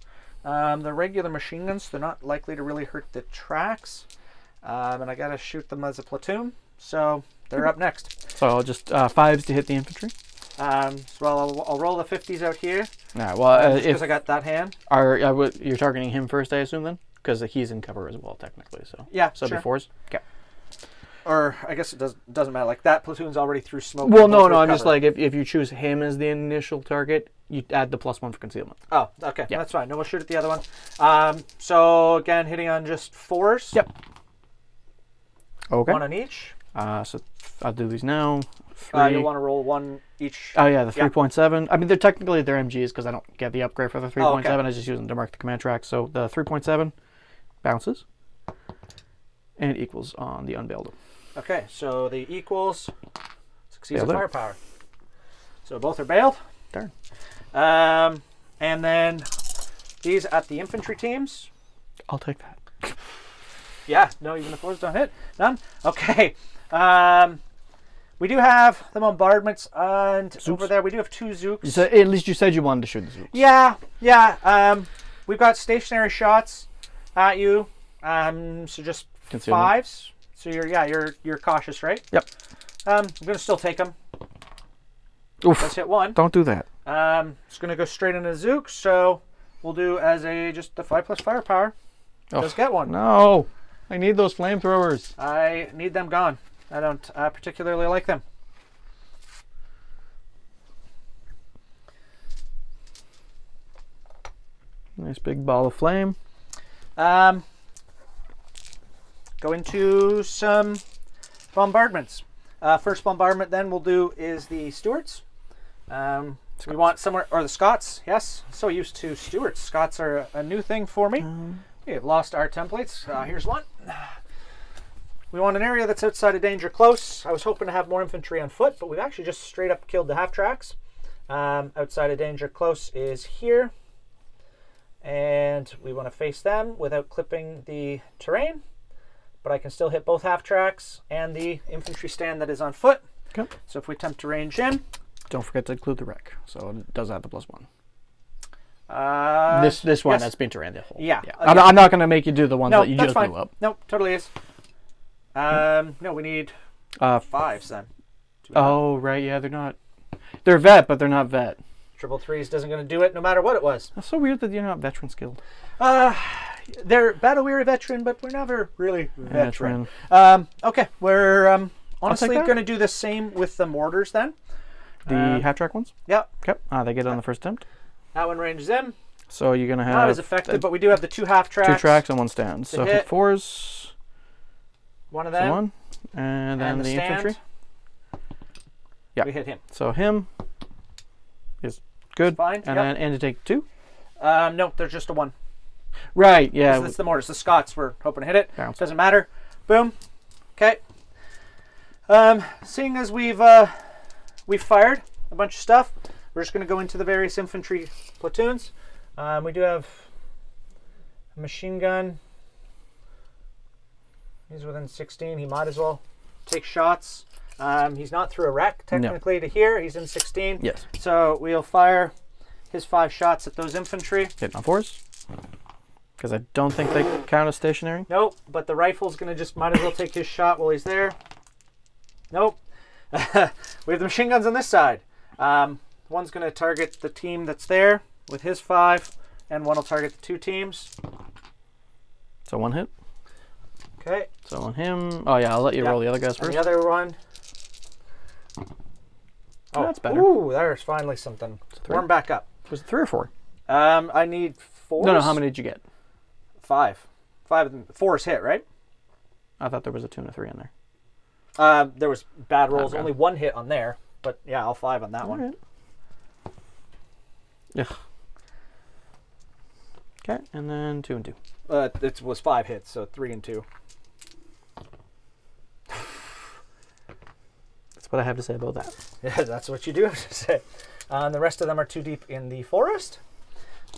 Speaker 2: The regular machine guns, they're not likely to really hurt the tracks. And I got to shoot them as a platoon. So, they're up next.
Speaker 1: So, I'll just 5s to hit the infantry.
Speaker 2: Well, I'll roll the 50s out here.
Speaker 1: All right, well,
Speaker 2: because I got that hand.
Speaker 1: You're targeting him first, I assume, then? Because he's in cover as well, technically. So
Speaker 2: yeah,
Speaker 1: so
Speaker 2: sure.
Speaker 1: it'll be 4s? Okay.
Speaker 2: Or I guess it doesn't matter. Like that platoon's already through smoke.
Speaker 1: Well, no, I'm just like if you choose him as the initial target, you add the +1 for concealment.
Speaker 2: Oh, okay,
Speaker 1: yeah.
Speaker 2: That's fine. No, we'll shoot at the other one. So again, hitting on just 4s.
Speaker 1: Yep. Okay.
Speaker 2: 1 on each.
Speaker 1: So I'll do these now. 3.
Speaker 2: You'll want to roll 1 each.
Speaker 1: Oh yeah, the 3.7. I mean, they're technically MGs because I don't get the upgrade for the 3.7.
Speaker 2: okay.
Speaker 1: I just use them to mark the command track. So the 3.7 bounces and equals on the unbailed.
Speaker 2: Okay, so the equals succeeds
Speaker 1: Bailed
Speaker 2: in
Speaker 1: out.
Speaker 2: firepower. So both are bailed.
Speaker 1: Darn.
Speaker 2: And then these at the infantry teams.
Speaker 1: I'll take that.
Speaker 2: Yeah, no, even the 4s don't hit. None? Okay. We do have the bombardments, and
Speaker 1: Zooks.
Speaker 2: over there we do have 2 Zooks.
Speaker 1: So at least you said you wanted to shoot the Zooks.
Speaker 2: Yeah. We've got stationary shots at you. So just
Speaker 1: Concealment.
Speaker 2: 5s. So you're cautious, right?
Speaker 1: Yep.
Speaker 2: I'm gonna still take them.
Speaker 1: Oof.
Speaker 2: Let's hit 1.
Speaker 1: Don't do that.
Speaker 2: It's gonna go straight into Zook. So we'll do as just the 5 plus firepower. Just get 1.
Speaker 1: No, I need those flamethrowers.
Speaker 2: I need them gone. I don't particularly like them.
Speaker 1: Nice big ball of flame.
Speaker 2: Go into some bombardments. First bombardment then we'll do is the Stuarts. We want somewhere, or the Scots, yes. So used to Stuarts. Scots are a new thing for me. Okay, I've lost our templates. Here's one. We want an area that's outside of danger close. I was hoping to have more infantry on foot, but we've actually just straight up killed the half tracks. Outside of danger close is here. And we want to face them without clipping the terrain. But I can still hit both half tracks and the infantry stand that is on foot.
Speaker 1: Okay.
Speaker 2: So if we attempt to range in.
Speaker 1: Don't forget to include the wreck. So it does add the +1. This one
Speaker 2: yes.
Speaker 1: that's been terrain the whole.
Speaker 2: Yeah.
Speaker 1: I'm not going to make you do the ones
Speaker 2: No,
Speaker 1: that you
Speaker 2: that's
Speaker 1: just
Speaker 2: fine.
Speaker 1: blew up.
Speaker 2: Nope, totally is. No, we need 5s then.
Speaker 1: Oh, right. Yeah, they're not. They're vet, but they're not vet.
Speaker 2: Triple threes doesn't going to do it no matter what it was.
Speaker 1: That's so weird that you're not veteran skilled.
Speaker 2: They're battle weary veteran, but we're never really veteran.
Speaker 1: Veteran.
Speaker 2: Okay, we're honestly
Speaker 1: that.
Speaker 2: going to do the same with the mortars then.
Speaker 1: The half track ones?
Speaker 2: Yep.
Speaker 1: Okay. They get it on the first attempt.
Speaker 2: That one ranges in.
Speaker 1: So you're going to have...
Speaker 2: Not as effective, but we do have the 2 half tracks.
Speaker 1: 2 tracks and 1 stand. So
Speaker 2: hit.
Speaker 1: hit 4s.
Speaker 2: One of them.
Speaker 1: So 1. And then
Speaker 2: and
Speaker 1: the
Speaker 2: stand.
Speaker 1: infantry. Yeah.
Speaker 2: We hit him.
Speaker 1: So him is good.
Speaker 2: Fine.
Speaker 1: And then and to take 2.
Speaker 2: No, there's just a 1.
Speaker 1: Right, yeah.
Speaker 2: That's the mortars. The Scots were hoping to hit it.
Speaker 1: Bounce.
Speaker 2: Doesn't matter. Boom. Okay. Seeing as we've fired a bunch of stuff, we're just going to go into the various infantry platoons. We do have a machine gun. He's within 16. He might as well take shots. He's not through a wreck technically to here. He's in 16.
Speaker 1: Yes.
Speaker 2: So we'll fire his 5 shots at those infantry.
Speaker 1: Hitting on 4s. Because I don't think they count as stationary.
Speaker 2: Nope, but the rifle's going to just might as well take his shot while he's there. Nope. We have the machine guns on this side. One's going to target the team that's there with his 5, and one will target the 2 teams.
Speaker 1: So 1 hit.
Speaker 2: Okay.
Speaker 1: So on him. Oh, yeah, I'll let you roll the other guys
Speaker 2: And
Speaker 1: first.
Speaker 2: the other one. Oh,
Speaker 1: that's better.
Speaker 2: Ooh, there's finally something. Warm back up.
Speaker 1: Was it 3 or 4?
Speaker 2: I need 4.
Speaker 1: No, how many did you get?
Speaker 2: 5. 5 of them. 4 is hit, right?
Speaker 1: I thought there was a 2 and a 3 in there.
Speaker 2: There was bad rolls.
Speaker 1: Okay.
Speaker 2: Only 1 hit on there. But yeah, all 5 on that one.
Speaker 1: Right. Yeah. Okay, and then 2 and 2.
Speaker 2: It was 5 hits, so 3 and 2.
Speaker 1: That's what I have to say about that.
Speaker 2: Yeah, that's what you do have to say. The rest of them are too deep in the forest.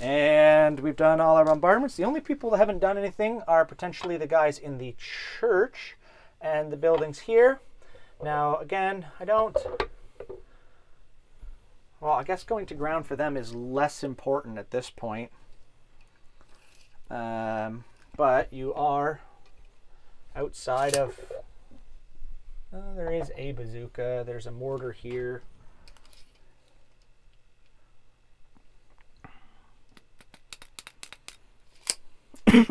Speaker 2: And we've done all our bombardments. The only people that haven't done anything are potentially the guys in the church and the buildings here. Now, again, well, I guess going to ground for them is less important at this point. But you are outside of... there is a bazooka. There's a mortar here. He's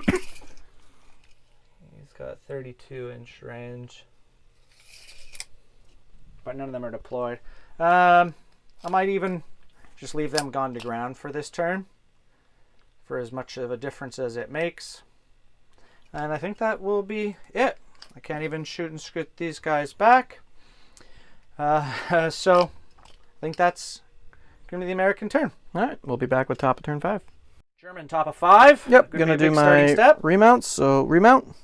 Speaker 2: got 32-inch range. But none of them are deployed. I might even just leave them gone to ground for this turn, for as much of a difference as it makes. And I think that will be it. I can't even shoot and scoot these guys back. So I think that's going to be the American turn.
Speaker 1: All right, we'll be back with top of turn 5.
Speaker 2: German top of 5.
Speaker 1: Yep,
Speaker 2: Could
Speaker 1: gonna
Speaker 2: be a
Speaker 1: do
Speaker 2: big starting
Speaker 1: my
Speaker 2: step.
Speaker 1: remounts. So remount.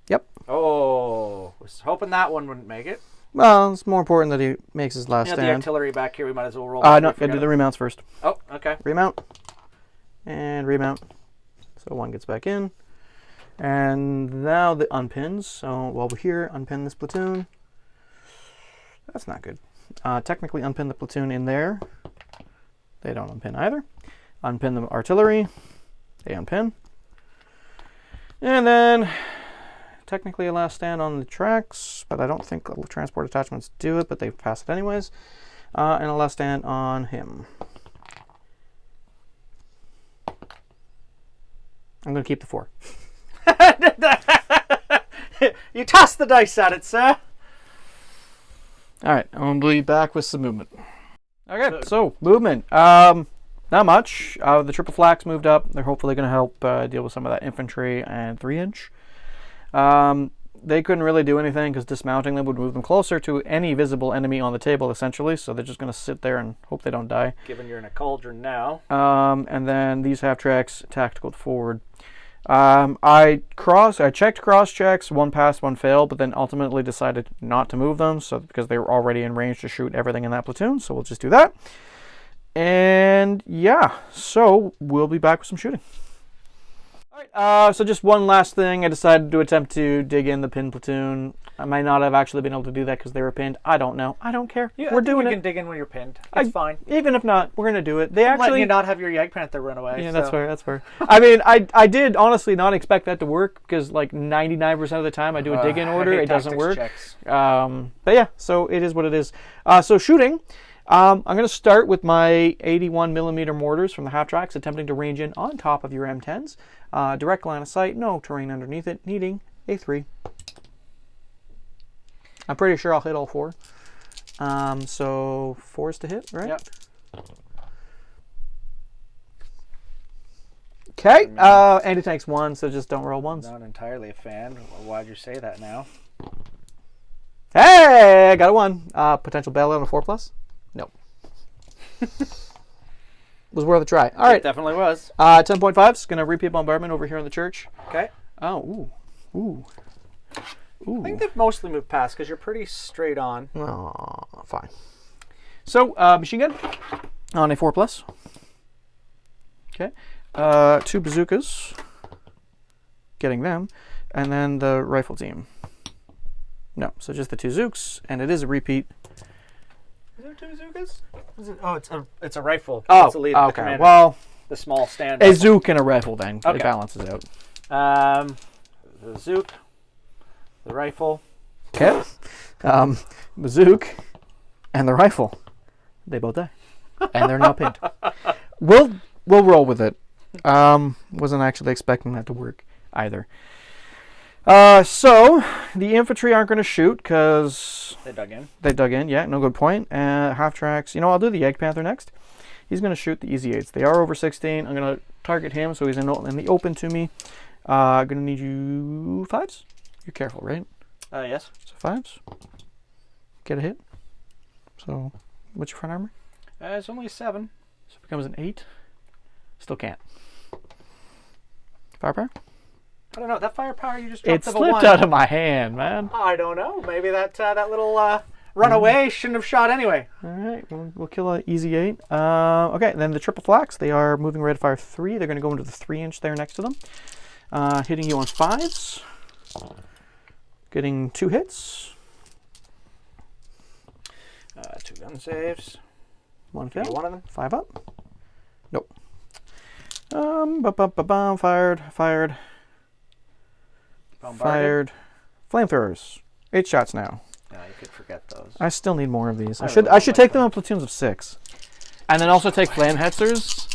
Speaker 1: Yep.
Speaker 2: Oh, was hoping that one wouldn't make it.
Speaker 1: Well, it's more important that he makes his last
Speaker 2: The
Speaker 1: stand.
Speaker 2: artillery back here, we might as well roll.
Speaker 1: No,
Speaker 2: back.
Speaker 1: gotta do the remounts first.
Speaker 2: Oh, okay.
Speaker 1: Remount and remount. So 1 gets back in. And now the unpins. So while we're here, unpin this platoon. That's not good. Technically unpin the platoon in there. They don't unpin either. Unpin the artillery. They unpin. And then technically a last stand on the tracks, but I don't think transport attachments do it, but they pass it anyways. And a last stand on him. I'm going to keep the 4.
Speaker 2: You toss the dice at it, sir.
Speaker 1: All right, I'm going to be back with some movement. Okay, so movement. Not much. The triple flax moved up. They're hopefully going to help deal with some of that infantry and 3-inch. They couldn't really do anything because dismounting them would move them closer to any visible enemy on the table, essentially. So they're just going to sit there and hope they don't die.
Speaker 2: Given you're in a cauldron now.
Speaker 1: And then these half tracks tactical forward. I checked cross checks, one passed, one failed, but then ultimately decided not to move them, so because they were already in range to shoot everything in that platoon, so we'll just do that. And yeah, so we'll be back with some shooting. Alright, so just one last thing. I decided to attempt to dig in the pinned platoon. I might not have actually been able to do that because they were pinned. I don't know. I don't care. We're doing it.
Speaker 2: You can dig in when you're pinned. It's fine.
Speaker 1: Even if not, we're going to do it. They actually...
Speaker 2: letting you not have your Yank Panther run away.
Speaker 1: Yeah, that's fair. That's fair. I mean, I did honestly not expect that to work because like 99% of the time I do a dig-in order, it doesn't work. But yeah, so it is what it is. So shooting... I'm going to start with my 81mm mortars from the half tracks, attempting to range in on top of your M10s. Direct line of sight, no terrain underneath it, needing a 3. I'm pretty sure I'll hit all 4. So 4 is to hit, right?
Speaker 2: Yep.
Speaker 1: Okay, anti-tank's 1, so just don't roll 1s.
Speaker 2: Not entirely a fan. Why'd you say that now?
Speaker 1: Hey, I got a 1. Potential bailout on a 4+. Nope. Was worth a try. All right.
Speaker 2: It definitely was.
Speaker 1: 10.5 is going to repeat bombardment over here in the church.
Speaker 2: Okay.
Speaker 1: Oh, ooh.
Speaker 2: I think they've mostly moved past because you're pretty straight on.
Speaker 1: Oh, fine. So, machine gun on a 4+. Okay. 2 bazookas. Getting them. And then the rifle team. No, so just the 2 Zooks, and it is a repeat.
Speaker 2: Is there 2 Zookas? It's a rifle.
Speaker 1: Oh,
Speaker 2: it's a lead,
Speaker 1: okay. Well,
Speaker 2: the small stand.
Speaker 1: A Zook and a rifle then.
Speaker 2: Okay.
Speaker 1: It balances out.
Speaker 2: The Zook, the rifle.
Speaker 1: Okay. The Zook and the rifle. They both die, and they're not pinned. We'll roll with it. Wasn't actually expecting that to work either. So the infantry aren't going to shoot because
Speaker 2: they dug in.
Speaker 1: They dug in, yeah, no good point. Half tracks. You know, I'll do the Yank Panther next. He's going to shoot the Easy 8s. They are over 16. I'm going to target him so he's in the open to me. I'm going to need you 5s. You're careful, right?
Speaker 2: Yes.
Speaker 1: So 5s. Get a hit. So what's your front armor?
Speaker 2: It's only a 7.
Speaker 1: So it becomes an 8. Still can't. Firepower?
Speaker 2: I don't know. That firepower you just dropped
Speaker 1: It
Speaker 2: of a 1.
Speaker 1: slipped out of my hand, man.
Speaker 2: I don't know. Maybe that little runaway shouldn't have shot anyway.
Speaker 1: All right, we'll kill an Easy 8. Okay, then the triple flax. They are moving rate of fire 3. They're going to go into the 3-inch there next to them. Hitting you on 5s. Getting 2 hits.
Speaker 2: 2 gun saves.
Speaker 1: 1 fail.
Speaker 2: One of them.
Speaker 1: 5 up. Nope. Fired.
Speaker 2: Bombarded.
Speaker 1: Fired. Flamethrowers. 8 shots now.
Speaker 2: Yeah, you could forget those.
Speaker 1: I still need more of these. I
Speaker 2: really
Speaker 1: should take them in platoons of 6. And then also take flame hetzers.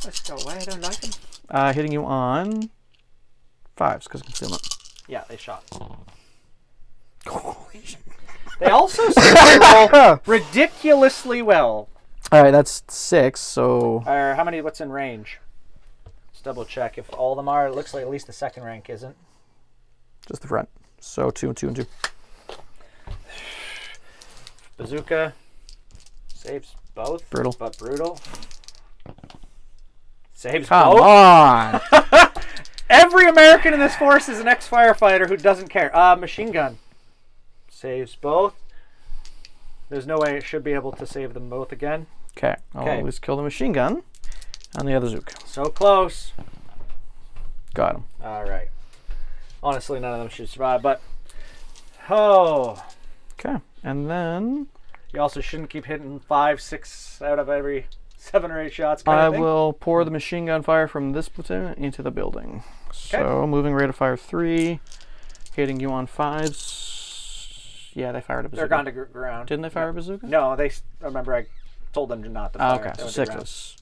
Speaker 2: Let's go away. I don't like them.
Speaker 1: Hitting you on 5s because concealment.
Speaker 2: Yeah, they shot. They also seem to roll ridiculously well.
Speaker 1: All right, that's 6. So
Speaker 2: How many? What's in range? Let's double check if all of them are. It looks like at least the second rank isn't.
Speaker 1: just the front. So 2 and 2 and 2.
Speaker 2: Bazooka saves both.
Speaker 1: Brutal.
Speaker 2: But brutal. Saves
Speaker 1: Come
Speaker 2: both.
Speaker 1: on.
Speaker 2: Every American in this force is an ex-firefighter who doesn't care. Machine gun saves both. There's no way it should be able to save them both again.
Speaker 1: Okay. I'll always kill the machine gun on the other Zook.
Speaker 2: So close.
Speaker 1: Got him.
Speaker 2: All right. Honestly, none of them should survive, but oh.
Speaker 1: Okay. And then
Speaker 2: You also shouldn't keep hitting 5, 6 out of every 7 or 8 shots.
Speaker 1: I will pour the machine gun fire from this platoon into the building. So moving rate of fire 3, hitting you on 5s. Yeah, they fired a bazooka.
Speaker 2: They're gone to ground.
Speaker 1: Didn't they fire a bazooka?
Speaker 2: No, remember I told them to not to fire.
Speaker 1: Okay,
Speaker 2: They
Speaker 1: so
Speaker 2: went to ground.
Speaker 1: 6s.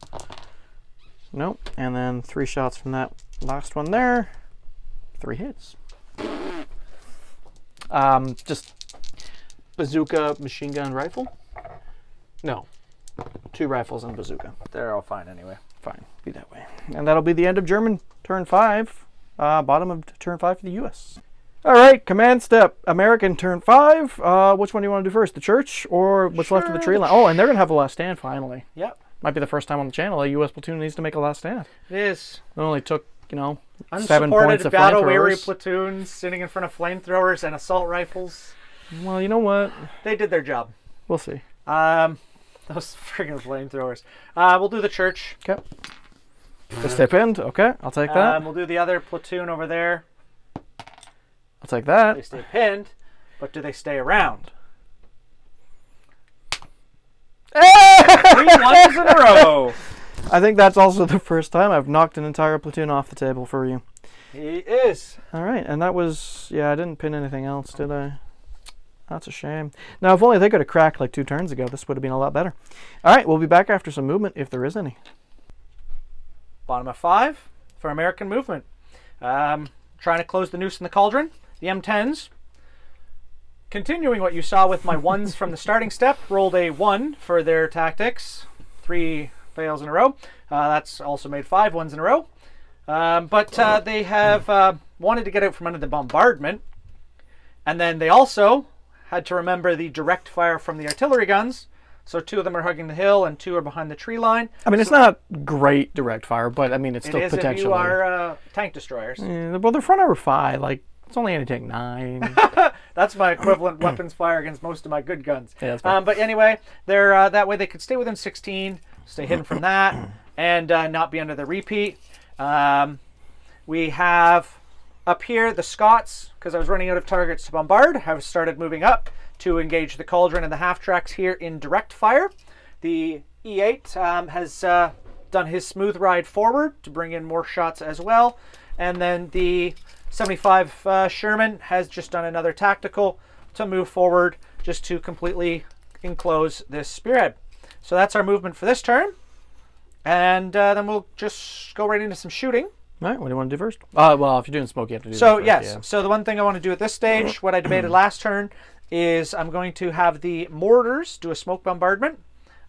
Speaker 1: Nope. And then 3 shots from that last one there. 3 hits. Just bazooka, machine gun, rifle? No. 2 rifles and bazooka.
Speaker 2: They're all fine anyway.
Speaker 1: Fine, be that way. And that'll be the end of German turn 5. Bottom of turn 5 for the US. All right, command step. American turn 5. Which one do you want to do first? The church or what's left of the tree line? Oh, and they're going to have a last stand finally.
Speaker 2: Yep.
Speaker 1: Might be the first time on the channel a US platoon needs to make a last stand.
Speaker 2: It is.
Speaker 1: It only took 7 points
Speaker 2: Unsupported
Speaker 1: of
Speaker 2: battle-weary
Speaker 1: flamethrowers.
Speaker 2: platoons sitting in front of flamethrowers and assault rifles.
Speaker 1: Well, you know what?
Speaker 2: They did their job.
Speaker 1: We'll see.
Speaker 2: Those friggin' flamethrowers. We'll do the church.
Speaker 1: Okay. The stay pinned. Okay, I'll take that.
Speaker 2: We'll do the other platoon over there.
Speaker 1: I'll take that.
Speaker 2: They stay pinned, but do they stay around? 3 ones in a row.
Speaker 1: I think that's also the first time I've knocked an entire platoon off the table for you.
Speaker 2: He is.
Speaker 1: All right, and that was... Yeah, I didn't pin anything else, did I? That's a shame. Now, if only they could have cracked like 2 turns ago, this would have been a lot better. All right, we'll be back after some movement, if there is any.
Speaker 2: Bottom of 5 for American movement. Trying to close the noose in the cauldron. The M10s. Continuing what you saw with my 1s from the starting step, rolled a 1 for their tactics. 3 fails in a row. That's also made 5 ones in a row. But they have wanted to get out from under the bombardment. And then they also had to remember the direct fire from the artillery guns. So 2 of them are hugging the hill and 2 are behind the tree line.
Speaker 1: I mean, it's not great direct fire, but I mean, it's still
Speaker 2: It is
Speaker 1: potentially...
Speaker 2: if you are tank destroyers.
Speaker 1: Well, they're front over 5. Like, it's only going to take 9.
Speaker 2: That's my equivalent weapons fire against most of my good guns.
Speaker 1: Yeah, that's fine.
Speaker 2: But anyway, they're that way they could stay within 16, stay hidden from that, and not be under the repeat. We have up here the Scots, because I was running out of targets to bombard, have started moving up to engage the cauldron and the half-tracks here in direct fire. The E8 has done his smooth ride forward to bring in more shots as well. And then the 75 Sherman has just done another tactical to move forward just to completely enclose this spearhead. So that's our movement for this turn. And then we'll just go right into some shooting.
Speaker 1: All right, what do you want to do first? Well, if you're doing smoke, you have to do
Speaker 2: So
Speaker 1: that first,
Speaker 2: yes,
Speaker 1: yeah.
Speaker 2: so the one thing I want to do at this stage, what I debated last turn, is I'm going to have the mortars do a smoke bombardment.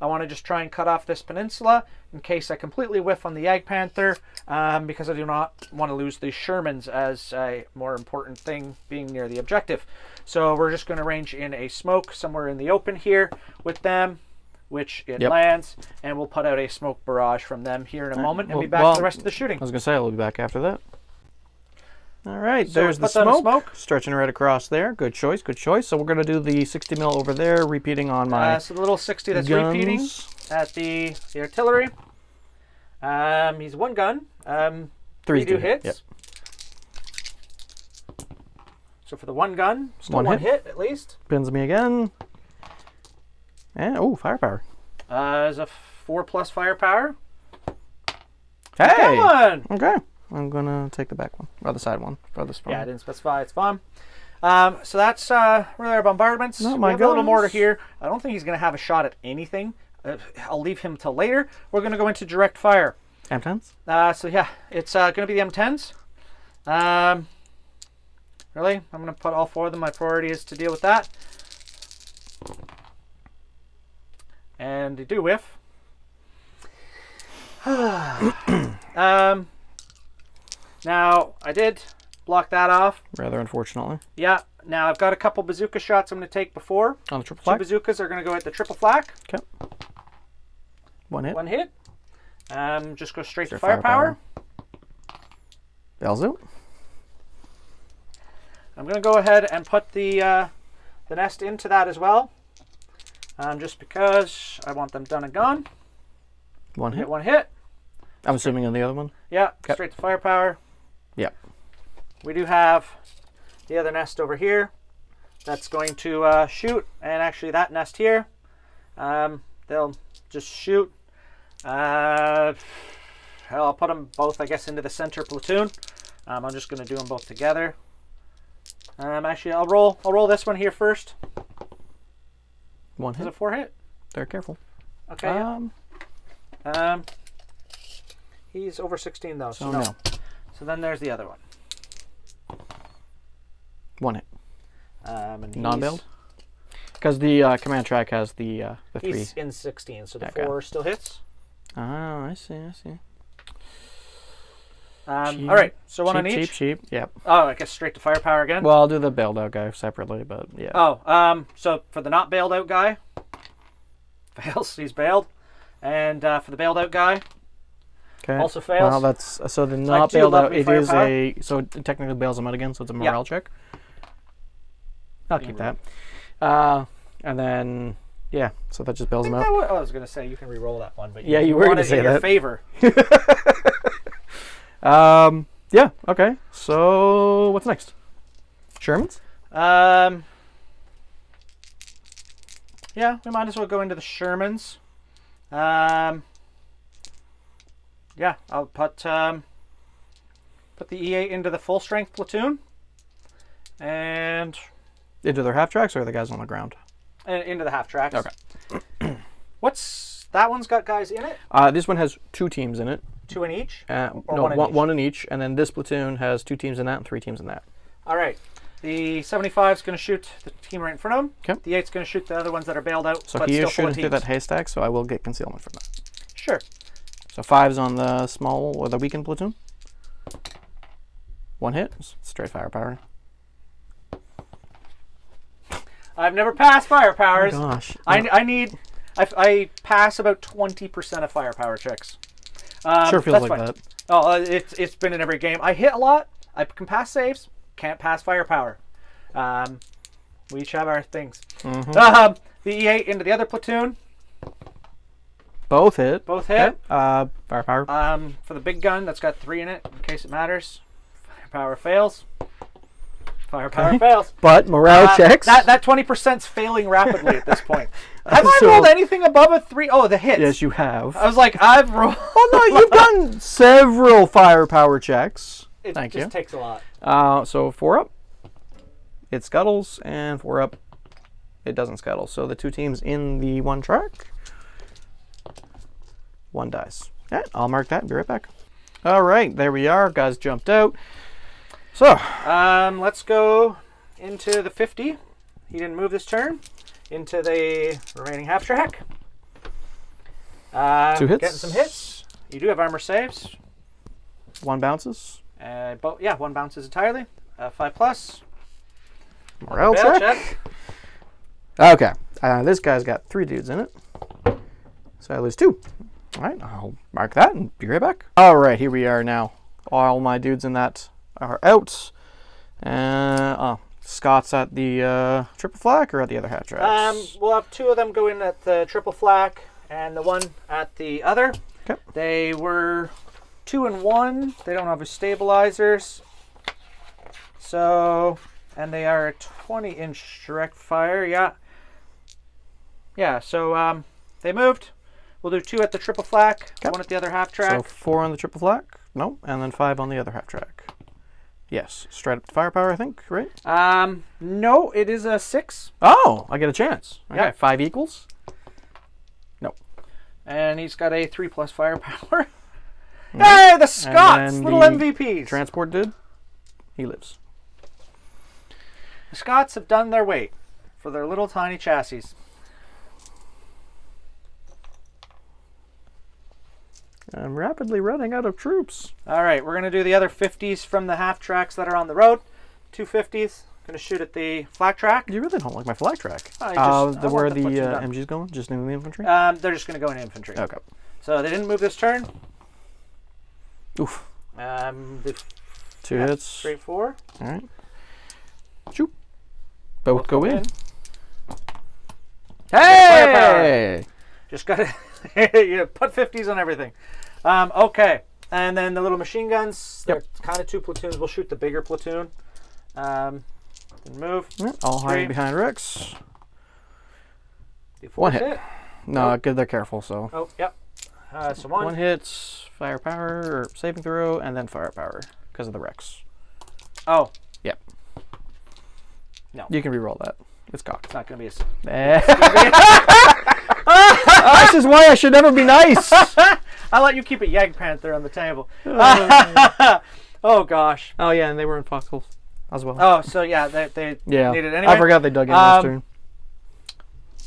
Speaker 2: I want to just try and cut off this peninsula in case I completely whiff on the Yag Panther, because I do not want to lose the Shermans as a more important thing being near the objective. So we're just going to range in a smoke somewhere in the open here with them, which it lands, and we'll put out a smoke barrage from them here in a moment and be back for the rest of the shooting.
Speaker 1: I was going to say, I'll be back after that. All right,
Speaker 2: So
Speaker 1: there's the
Speaker 2: put down the
Speaker 1: smoke, stretching right across there. Good choice, good choice. So we're going to do the 60 mil over there, repeating on my
Speaker 2: So the little 60 that's
Speaker 1: guns.
Speaker 2: repeating at the artillery. He's 1 gun. 3 do hits.
Speaker 1: Yep.
Speaker 2: So for the 1 gun, still
Speaker 1: 1
Speaker 2: one
Speaker 1: hit.
Speaker 2: hit at least.
Speaker 1: Pins me again. And, oh, firepower.
Speaker 2: There's a 4+ firepower.
Speaker 1: Hey!
Speaker 2: That one!
Speaker 1: Okay. I'm going to take the back one, or the side one, for this one.
Speaker 2: Yeah, I didn't specify. It's fine. So that's really our bombardments.
Speaker 1: Not
Speaker 2: We
Speaker 1: my
Speaker 2: have a little
Speaker 1: guns.
Speaker 2: mortar here. I don't think he's going to have a shot at anything. I'll leave him till later. We're going to go into direct fire.
Speaker 1: M10s?
Speaker 2: So yeah, it's going to be the M10s. Really? I'm going to put all 4 of them. My priority is to deal with that. And they do whiff. Now, I did block that off.
Speaker 1: Rather unfortunately.
Speaker 2: Yeah. Now, I've got a couple bazooka shots I'm going to take before.
Speaker 1: On the triple
Speaker 2: 2
Speaker 1: flag?
Speaker 2: bazookas are going to go at the triple flak.
Speaker 1: Okay. 1 hit.
Speaker 2: 1 hit. Just go straight to firepower.
Speaker 1: Bells out.
Speaker 2: I'm going to go ahead and put the nest into that as well. Just because I want them done and gone.
Speaker 1: 1 hit.
Speaker 2: Hit 1 hit.
Speaker 1: I'm assuming on the other one?
Speaker 2: Yeah,
Speaker 1: Okay.
Speaker 2: straight to firepower.
Speaker 1: Yep.
Speaker 2: We do have the other nest over here that's going to shoot, and actually that nest here, they'll just shoot. I'll put them both, I guess, into the center platoon. I'm just going to do them both together. Actually, I'll roll this one here first.
Speaker 1: 1
Speaker 2: Is
Speaker 1: hit.
Speaker 2: it 4 hit?
Speaker 1: They're careful.
Speaker 2: Okay. Yeah. He's over 16 though, so no. So then there's the other one.
Speaker 1: 1 hit.
Speaker 2: And
Speaker 1: Non-build? Because the command track has the 3.
Speaker 2: He's in 16, so the
Speaker 1: Okay.
Speaker 2: 4 still hits.
Speaker 1: Oh, I see.
Speaker 2: All right, so 1 on each.
Speaker 1: Cheap. Yep.
Speaker 2: Oh, I guess straight to firepower again.
Speaker 1: Well, I'll do the bailed out guy separately, but yeah.
Speaker 2: Oh, so for the not bailed out guy, fails. He's bailed, and for the bailed out guy,
Speaker 1: Okay.
Speaker 2: Also fails.
Speaker 1: Well, that's so they're not
Speaker 2: do you
Speaker 1: bailed
Speaker 2: love
Speaker 1: out.
Speaker 2: me,
Speaker 1: It is
Speaker 2: firepower?
Speaker 1: a so it technically bails them out again. So it's a morale check. I'll keep that. And then yeah, so that just bails them out.
Speaker 2: I was going to say you can re-roll that one, but
Speaker 1: Yeah, you were
Speaker 2: want
Speaker 1: gonna
Speaker 2: it
Speaker 1: say
Speaker 2: in your
Speaker 1: that.
Speaker 2: favor.
Speaker 1: Yeah. Okay. So what's next? Shermans.
Speaker 2: Yeah, we might as well go into the Shermans. Yeah, I'll put the E8 into the full strength platoon, and
Speaker 1: Into their half tracks or are the guys on the ground?
Speaker 2: into the half tracks.
Speaker 1: Okay.
Speaker 2: What's that one's got guys in it?
Speaker 1: This one has 2 teams in it.
Speaker 2: 2 in each?
Speaker 1: No,
Speaker 2: one in each?
Speaker 1: one in each, and then this platoon has 2 teams in that and 3 teams in that.
Speaker 2: All right. The 75 is going to shoot the team right in front of him.
Speaker 1: Okay.
Speaker 2: The 8's going to shoot the other ones that are bailed out.
Speaker 1: So
Speaker 2: but
Speaker 1: he
Speaker 2: still
Speaker 1: is
Speaker 2: full of
Speaker 1: shooting through
Speaker 2: teams.
Speaker 1: that haystack, so I will get concealment from that.
Speaker 2: Sure.
Speaker 1: So 5's on the small or the weakened platoon. 1 hit, straight firepower.
Speaker 2: I've never passed firepowers.
Speaker 1: Oh gosh.
Speaker 2: I pass about 20% of firepower checks.
Speaker 1: Sure feels
Speaker 2: that's
Speaker 1: like
Speaker 2: fine.
Speaker 1: that.
Speaker 2: Oh, it's been in every game. I hit a lot. I can pass saves. Can't pass firepower. We each have our things.
Speaker 1: Mm-hmm.
Speaker 2: The E8 into the other platoon.
Speaker 1: Both hit.
Speaker 2: Both hit.
Speaker 1: Okay. Firepower.
Speaker 2: For the big gun, that's got 3 in it, in case it matters. Firepower fails. Firepower fails.
Speaker 1: But morale checks.
Speaker 2: That 20%'s failing rapidly at this point. Have I
Speaker 1: So-
Speaker 2: rolled anything above a 3? Oh, the hits.
Speaker 1: Yes, you have.
Speaker 2: I was like, I've rolled.
Speaker 1: Oh no, you've done several firepower checks.
Speaker 2: It
Speaker 1: Thank
Speaker 2: just
Speaker 1: you.
Speaker 2: takes a lot.
Speaker 1: So 4 up, it scuttles, and 4 up, it doesn't scuttle. So the 2 teams in the 1 track, 1 dies. Yeah, I'll mark that and be right back. All right, there we are. Guys jumped out. So
Speaker 2: Let's go into the 50. He didn't move this turn. Into the remaining half track.
Speaker 1: 2 hits.
Speaker 2: Getting some hits. You do have armor saves.
Speaker 1: 1 bounces.
Speaker 2: Yeah, 1 bounces entirely. 5+.
Speaker 1: Morale
Speaker 2: Fail
Speaker 1: check. Okay, this guy's got 3 dudes in it. So I lose 2. All right, I'll mark that and be right back. All right, here we are now. All my dudes in that are out. Scott's at the triple flak or at the other half tracks?
Speaker 2: We'll have 2 of them go in at the triple flak and the 1 at the other.
Speaker 1: Okay.
Speaker 2: They were 2 and 1. They don't have stabilizers. So, and they are a 20-inch direct fire. Yeah. Yeah, so they moved. We'll do 2 at the triple flak,
Speaker 1: Okay.
Speaker 2: 1 at the other half track.
Speaker 1: So 4 on the triple flak? No, and then 5 on the other half track. Yes, straight up to firepower, I think, right?
Speaker 2: No, it is a 6.
Speaker 1: Oh, I get a chance. Okay,
Speaker 2: Yeah.
Speaker 1: 5 equals? No.
Speaker 2: And he's got a 3+ firepower. Hey, the Scots!
Speaker 1: then
Speaker 2: Little
Speaker 1: the
Speaker 2: MVPs.
Speaker 1: Transport did. He lives.
Speaker 2: The Scots have done their weight for their little tiny chassis.
Speaker 1: I'm rapidly running out of troops.
Speaker 2: All right, we're going to do the other 50s from the half tracks that are on the road. 2 50s. Going to shoot at the flak track.
Speaker 1: You really don't like my flag track.
Speaker 2: I want
Speaker 1: Where
Speaker 2: the
Speaker 1: the
Speaker 2: platoon done.
Speaker 1: MG's going? Just in the infantry?
Speaker 2: They're just going to go in infantry.
Speaker 1: Okay.
Speaker 2: So they didn't move this turn.
Speaker 1: Oof.
Speaker 2: The
Speaker 1: 2 hits.
Speaker 2: straight 4.
Speaker 1: All right. Shoot. Both go in.
Speaker 2: Hey! Just got to you put 50s on everything. Okay. And then the little machine guns, they're kind of 2 platoons. We'll shoot the bigger platoon. Then move.
Speaker 1: Yeah, all
Speaker 2: 3.
Speaker 1: hiding behind Rex.
Speaker 2: The
Speaker 1: 1
Speaker 2: 4's
Speaker 1: hit. No, good. They're careful. So
Speaker 2: Oh, yep. So 1.
Speaker 1: 1 hits, firepower or saving throw, and then firepower because of the Rex.
Speaker 2: Oh,
Speaker 1: Yep.
Speaker 2: No.
Speaker 1: You can re-roll that. It's cocked.
Speaker 2: it's not going to be a...
Speaker 1: This is why I should never be nice.
Speaker 2: I'll let you keep a Yag Panther on the table. Oh, gosh.
Speaker 1: Oh yeah, and they were in foxholes as well.
Speaker 2: Oh, so yeah, they
Speaker 1: yeah.
Speaker 2: needed anyway.
Speaker 1: I forgot they dug in last turn.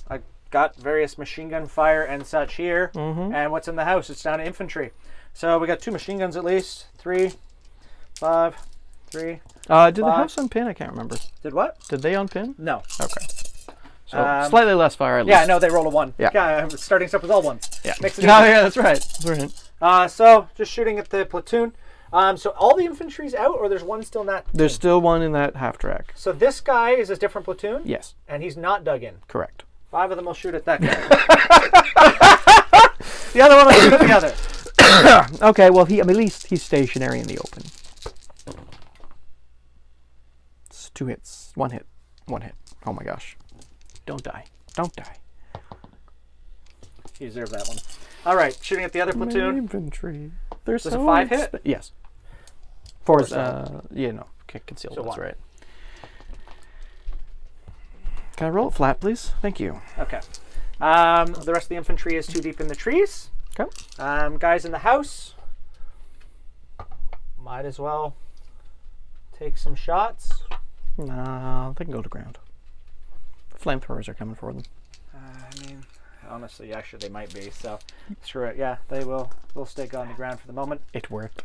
Speaker 2: I got various machine gun fire and such here.
Speaker 1: Mm-hmm.
Speaker 2: And what's in the house? It's down to infantry. So we got 2 machine guns at least. 3, 5, 3.
Speaker 1: Did they
Speaker 2: 5.
Speaker 1: have some pin? I can't remember.
Speaker 2: Did what?
Speaker 1: Did they unpin?
Speaker 2: No.
Speaker 1: Okay. So slightly less fire at least.
Speaker 2: Yeah, no, they rolled a 1.
Speaker 1: Yeah.
Speaker 2: Starting stuff with all 1s.
Speaker 1: Yeah.
Speaker 2: Makes it
Speaker 1: Oh,
Speaker 2: easy.
Speaker 1: yeah, that's right. That's right.
Speaker 2: So just shooting at the platoon. So all the infantry's out, or there's one still in that?
Speaker 1: There's still one in that half track.
Speaker 2: So this guy is a different platoon?
Speaker 1: Yes.
Speaker 2: And he's not dug in?
Speaker 1: Correct.
Speaker 2: 5 of them will shoot at that guy. The other one will shoot at the other.
Speaker 1: Okay, well, at least he's stationary in the open. It's 2 hits. 1 hit. 1 hit. Oh my gosh. Don't die. Don't die.
Speaker 2: You deserve that one. All right, shooting at the other platoon.
Speaker 1: Infantry. There's
Speaker 2: a 5 hit?
Speaker 1: Yes. 4 is,
Speaker 2: so.
Speaker 1: concealed.
Speaker 2: So
Speaker 1: That's
Speaker 2: 1.
Speaker 1: right. Can I roll it flat, please? Thank you.
Speaker 2: Okay. The rest of the infantry is too deep in the trees.
Speaker 1: Okay.
Speaker 2: Guys in the house, might as well take some shots.
Speaker 1: Nah, they can go to ground. Flamethrowers are coming for them.
Speaker 2: I mean, honestly, actually, they might be. So, screw it. Yeah, they will. They'll stay on the ground for the moment.
Speaker 1: It worked.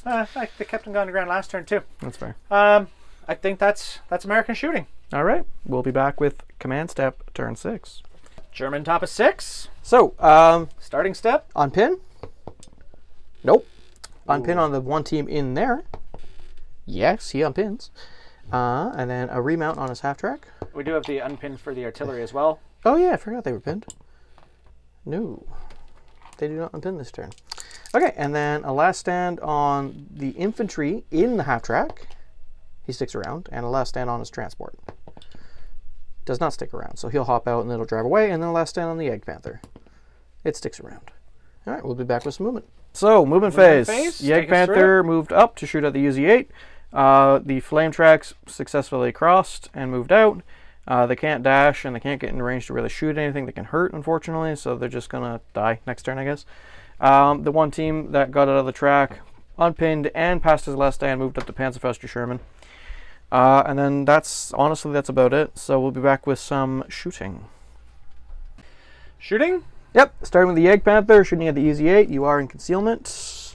Speaker 2: They kept them on the ground last turn too.
Speaker 1: That's fair.
Speaker 2: I think that's American shooting.
Speaker 1: All right. We'll be back with command step, turn 6.
Speaker 2: German top of 6.
Speaker 1: So,
Speaker 2: Starting step.
Speaker 1: on pin? Nope. On
Speaker 2: Ooh.
Speaker 1: pin on the one team in there. Yes, he unpins. And then a remount on his half track.
Speaker 2: We do have the unpin for the artillery as well.
Speaker 1: Oh yeah, I forgot they were pinned. No, they do not unpin this turn. Okay, and then a last stand on the infantry in the half track. He sticks around, and a last stand on his transport. Does not stick around, so he'll hop out and it'll drive away, and then a last stand on the Egg Panther. It sticks around. All right, we'll be back with some movement. So, movement phase. The Egg Panther moved up to shoot at the UZ-8. The flame tracks successfully crossed and moved out. They can't dash, and they can't get in range to really shoot anything that can hurt, unfortunately, so they're just going to die next turn, I guess. The one team that got out of the track, unpinned and passed his last stand, moved up to Panzerfaust Sherman. And then that's about it. So we'll be back with some shooting.
Speaker 2: Shooting?
Speaker 1: Yep, starting with the Egg Panther, shooting at the UZ-8. You are in concealment,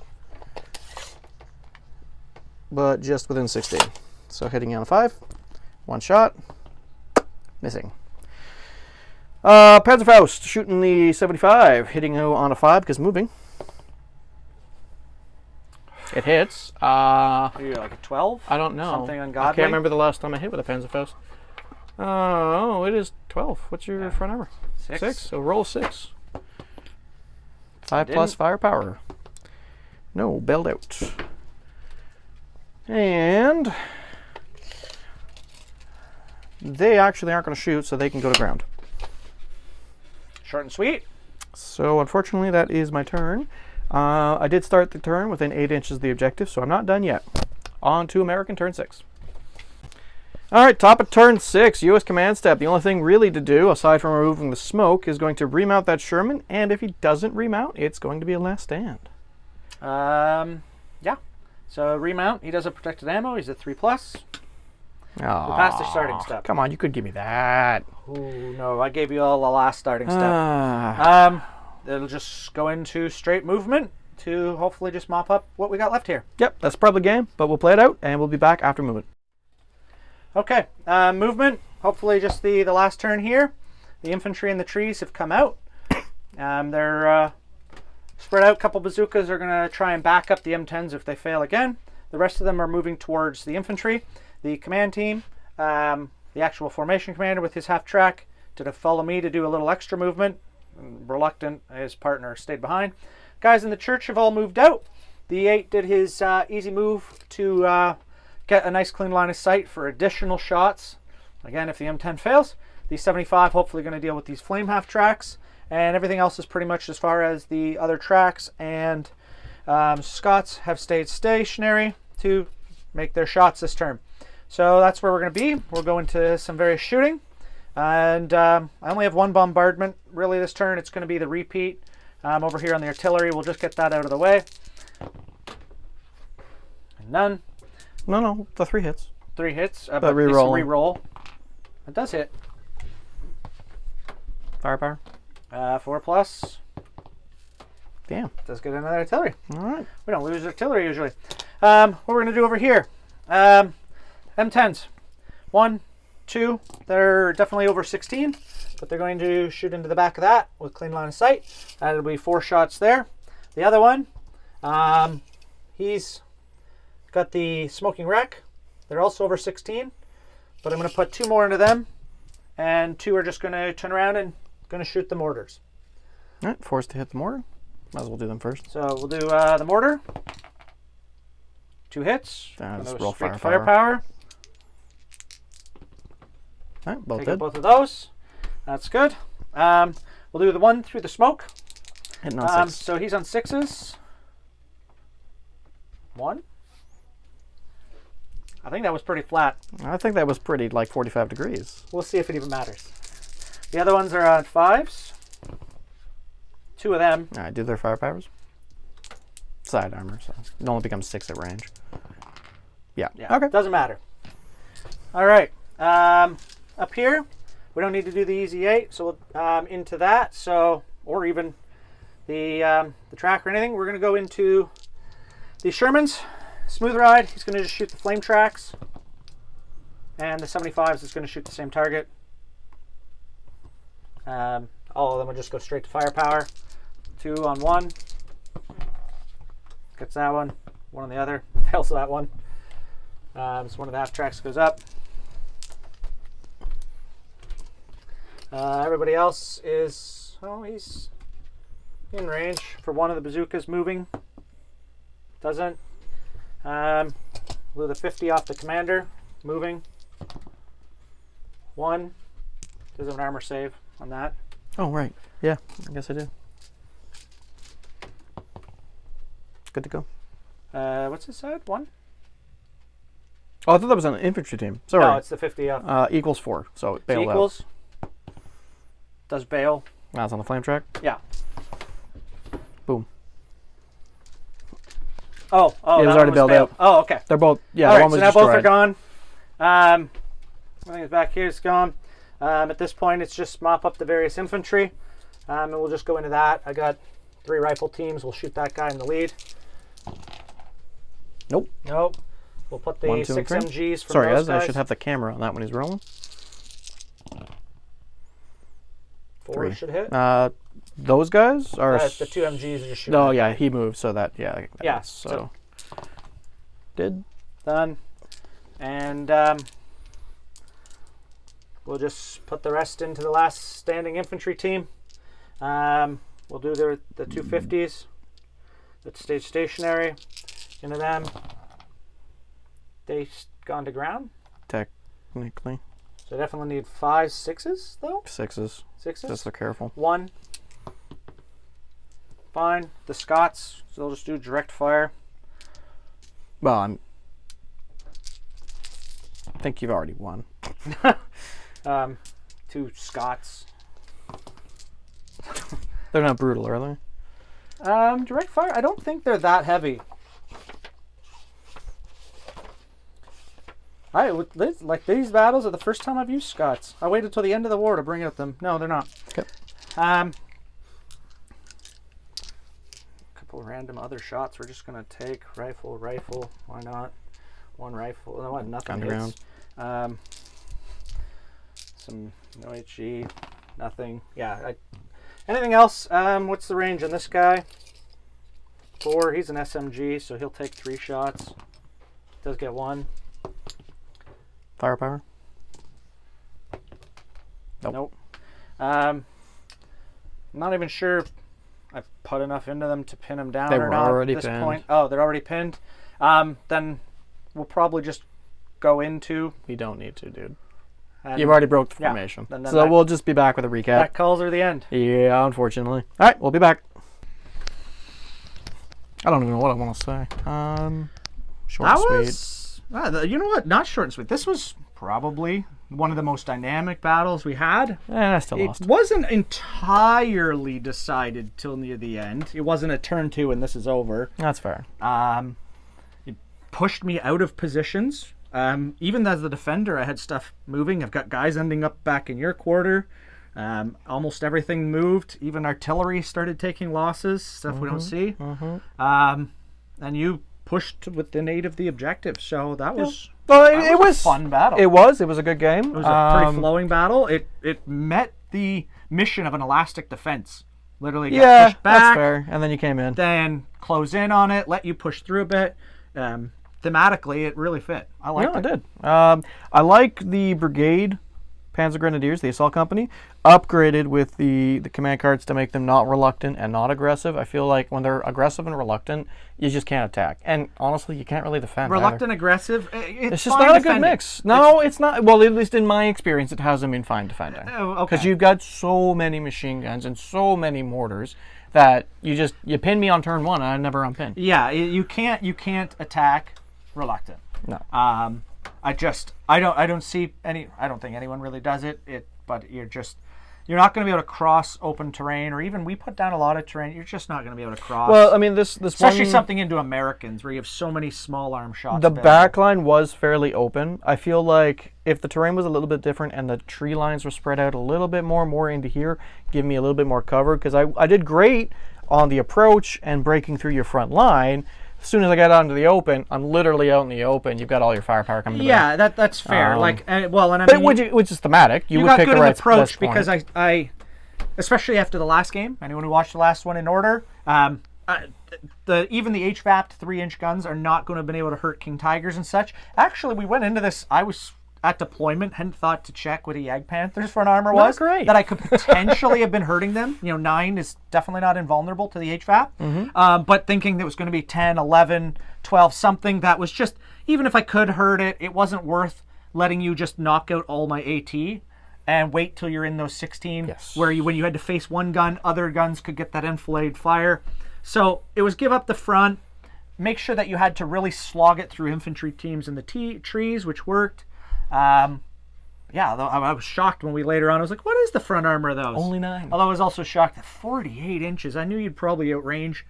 Speaker 1: but just within 60. So hitting on a 5. 1 shot. Missing. Panzerfaust shooting the 75, hitting on a 5 because moving. It hits.
Speaker 2: You're like a 12?
Speaker 1: I don't know.
Speaker 2: Something ungodly?
Speaker 1: I can't remember the last time I hit with a Panzerfaust. Oh, it is 12. What's your front number? 6. So roll 6. 5 plus firepower. No, bailed out. And they actually aren't going to shoot, so they can go to ground.
Speaker 2: Short and sweet.
Speaker 1: So unfortunately, that is my turn. I did start the turn within 8 inches of the objective, so I'm not done yet. On to American turn 6. All right, top of turn 6, U.S. command step. The only thing really to do, aside from removing the smoke, is going to remount that Sherman, and if he doesn't remount, it's going to be a last stand.
Speaker 2: Yeah. So remount, he doesn't protected ammo, he's at 3+.
Speaker 1: We
Speaker 2: passed the starting step.
Speaker 1: Come on, you could give me that.
Speaker 2: Ooh, no, I gave you all the last starting step. It'll just go into straight movement to hopefully just mop up what we got left here.
Speaker 1: Yep, that's probably game, but we'll play it out, and we'll be back after movement.
Speaker 2: Okay, movement, hopefully just the last turn here. The infantry in the trees have come out. They're spread out. A couple bazookas are going to try and back up the M10s if they fail again. The rest of them are moving towards the infantry. The command team, the actual formation commander with his half track, to follow me to do a little extra movement. Reluctant, his partner stayed behind. Guys in the church have all moved out. The 8 did his easy move to get a nice clean line of sight for additional shots. Again, if the M10 fails, the 75 hopefully going to deal with these flame half tracks, and everything else is pretty much as far as the other tracks, and Scots have stayed stationary to make their shots this turn. So that's where we're going to be. We'll go into some various shooting, and I only have 1 bombardment really this turn. It's going to be the repeat over here on the artillery. We'll just get that out of the way. And none.
Speaker 1: No, the 3 hits.
Speaker 2: 3 hits,
Speaker 1: but reroll.
Speaker 2: Reroll. It does hit.
Speaker 1: Firepower.
Speaker 2: 4+.
Speaker 1: Damn.
Speaker 2: Does get another artillery.
Speaker 1: All right.
Speaker 2: We don't lose artillery usually. What we're going to do over here. M10s. 1, 2. They're definitely over 16, but they're going to shoot into the back of that with clean line of sight. That'll be 4 shots there. The other one, he's got the smoking wreck. They're also over 16, but I'm going to put 2 more into them, and 2 are just going to turn around and going to shoot the mortars.
Speaker 1: All right, forced to hit the mortar. Might as well do them first.
Speaker 2: So we'll do the mortar. 2 hits.
Speaker 1: Just roll
Speaker 2: firepower.
Speaker 1: All right, both
Speaker 2: Take
Speaker 1: dead.
Speaker 2: out both of those. That's good. We'll do the one through the smoke.
Speaker 1: Hitting on 6.
Speaker 2: So he's on 6s. 1. I think that was pretty flat.
Speaker 1: I think that was pretty, like 45 degrees.
Speaker 2: We'll see if it even matters. The other ones are on 5s. 2 of them.
Speaker 1: All right, do their firepowers. Side armor, so it only becomes 6 at range. Yeah. Okay.
Speaker 2: Doesn't matter. All right. Up here, we don't need to do the easy 8, so we'll into that. So, or even the track or anything. We're going to go into the Shermans. Smooth ride. He's going to just shoot the flame tracks, and the 75s is going to shoot the same target. All of them will just go straight to firepower. 2 on 1. Gets that one. 1 on the other. Fails that one. So one of the half tracks goes up. Everybody else is, he's in range for one of the bazookas moving. Doesn't. Blew the 50 off the commander. Moving. 1. Does have an armor save on that.
Speaker 1: Oh, right. Yeah, I guess I do. Good to go.
Speaker 2: What's his side? 1?
Speaker 1: Oh, I thought that was an infantry team. Sorry.
Speaker 2: No, it's the 50 off.
Speaker 1: Equals 4, so it bailed
Speaker 2: Equals. Does bail.
Speaker 1: That's on the flame track.
Speaker 2: Yeah.
Speaker 1: Boom.
Speaker 2: Oh,
Speaker 1: it was already bailed out.
Speaker 2: Oh, okay.
Speaker 1: They're both, yeah,
Speaker 2: All right,
Speaker 1: one was
Speaker 2: so now both are
Speaker 1: destroyed.
Speaker 2: gone. Everything's back here. It's gone. At this point, it's just mop up the various infantry, and we'll just go into that. I got 3 rifle teams. We'll shoot that guy in the lead.
Speaker 1: Nope.
Speaker 2: Nope. We'll put the
Speaker 1: 1, 2,
Speaker 2: 6
Speaker 1: and 3.
Speaker 2: MGs from
Speaker 1: Sorry,
Speaker 2: those
Speaker 1: guys,
Speaker 2: guys.
Speaker 1: I should have the camera on that when he's rolling.
Speaker 2: 4
Speaker 1: 3.
Speaker 2: should hit.
Speaker 1: Those guys are...
Speaker 2: The 2 MGs are just shooting.
Speaker 1: Oh, yeah, he moved, so that, yeah.
Speaker 2: Yeah,
Speaker 1: So. Did.
Speaker 2: Done. And we'll just put the rest into the last standing infantry team. We'll do the 250s that stayed stationary into them. They gone to ground.
Speaker 1: Technically.
Speaker 2: So I definitely need 5 6s though.
Speaker 1: 6s.
Speaker 2: 6s.
Speaker 1: Just so careful.
Speaker 2: 1. Fine. The Scots, so they'll just do direct fire.
Speaker 1: Well, I think you've already won.
Speaker 2: 2 Scots.
Speaker 1: They're not brutal, are they?
Speaker 2: Direct fire, I don't think they're that heavy. Like these battles are the first time I've used Scots. I waited till the end of the war to bring out them. No, they're not.
Speaker 1: Okay.
Speaker 2: Couple random other shots we're just gonna take. Rifle, why not? 1 rifle, no, nothing
Speaker 1: Underground.
Speaker 2: hits. Some no HE, nothing. Yeah. Anything else? What's the range on this guy? 4. He's an SMG, so he'll take 3 shots. Does get 1.
Speaker 1: Firepower?
Speaker 2: Nope. I'm not even sure I've put enough into them to pin them down
Speaker 1: They
Speaker 2: or
Speaker 1: were
Speaker 2: not
Speaker 1: already
Speaker 2: at this
Speaker 1: pinned.
Speaker 2: point. Oh, they're already pinned. Then we'll probably just go into...
Speaker 1: We don't need to, dude.
Speaker 2: and
Speaker 1: You've already broke the
Speaker 2: yeah,
Speaker 1: formation.
Speaker 2: then
Speaker 1: So
Speaker 2: that-
Speaker 1: we'll just be back with a recap.
Speaker 2: That calls are the end.
Speaker 1: Yeah, unfortunately. All right, we'll be back. I don't even know what I want to say. Short
Speaker 2: That
Speaker 1: and sweet.
Speaker 2: was... you know what? Not short and sweet. This was probably one of the most dynamic battles we had.
Speaker 1: I still
Speaker 2: It
Speaker 1: lost.
Speaker 2: wasn't entirely decided till near the end. It wasn't a turn 2 and this is over.
Speaker 1: That's fair.
Speaker 2: It pushed me out of positions. Even as the defender, I had stuff moving. I've got guys ending up back in your quarter. Almost everything moved. Even artillery started taking losses, stuff we don't see. And you pushed within 8 of the objectives. So that was...
Speaker 1: Well,
Speaker 2: It was a fun battle.
Speaker 1: It was a good game.
Speaker 2: It was a pretty flowing battle. It met the mission of an elastic defense. Literally got pushed back.
Speaker 1: That's fair. And then you came in.
Speaker 2: Then close in on it, let you push through a bit. Thematically, it really fit. I liked it.
Speaker 1: It did. I like the Brigade Panzer Grenadiers, the assault company, upgraded with the command cards to make them not reluctant and not aggressive. I feel like when they're aggressive and reluctant, you just can't attack. And honestly, you can't really defend.
Speaker 2: Reluctant, aggressive,
Speaker 1: it's just not a good mix. No, it's not. Well, at least in my experience, it hasn't been fine defending. Because you've got so many machine guns and so many mortars that you pin me on turn 1 and I never unpin.
Speaker 2: Yeah, you can't attack reluctant.
Speaker 1: No.
Speaker 2: I don't see any. I don't think anyone really does it. But you're not going to be able to cross open terrain, or even we put down a lot of terrain. You're just not going to be able to cross.
Speaker 1: Well, I mean, this
Speaker 2: especially something into Americans where you have so many small arm shots.
Speaker 1: The back line was fairly open. I feel like if the terrain was a little bit different and the tree lines were spread out a little bit more into here, give me a little bit more cover, because I did great on the approach and breaking through your front line. As soon as I got out into the open, I'm literally out in the open. You've got all your firepower coming to bear.
Speaker 2: Yeah, that's fair.
Speaker 1: Which is thematic. You would
Speaker 2: got
Speaker 1: pick
Speaker 2: good
Speaker 1: the right
Speaker 2: approach because I, especially after the last game, anyone who watched the last one in order, even the HVAP 3-inch guns are not going to have been able to hurt King Tigers and such. Actually, we went into this. I was at deployment, hadn't thought to check what a Yag Panthers front armor was.
Speaker 1: Great.
Speaker 2: That I could potentially have been hurting them. 9 is definitely not invulnerable to the HVAP.
Speaker 1: Mm-hmm.
Speaker 2: But thinking that it was going to be 10, 11, 12, something that was just, even if I could hurt it, it wasn't worth letting you just knock out all my AT and wait till you're in those 16, where when you had to face one gun, other guns could get that enfilade fire. So it was give up the front, make sure that you had to really slog it through infantry teams in the trees, which worked. I was shocked when we later on, I was like, what is the front armor of those?
Speaker 1: Only 9.
Speaker 2: Although I was also shocked at 48 inches. I knew you'd probably outrange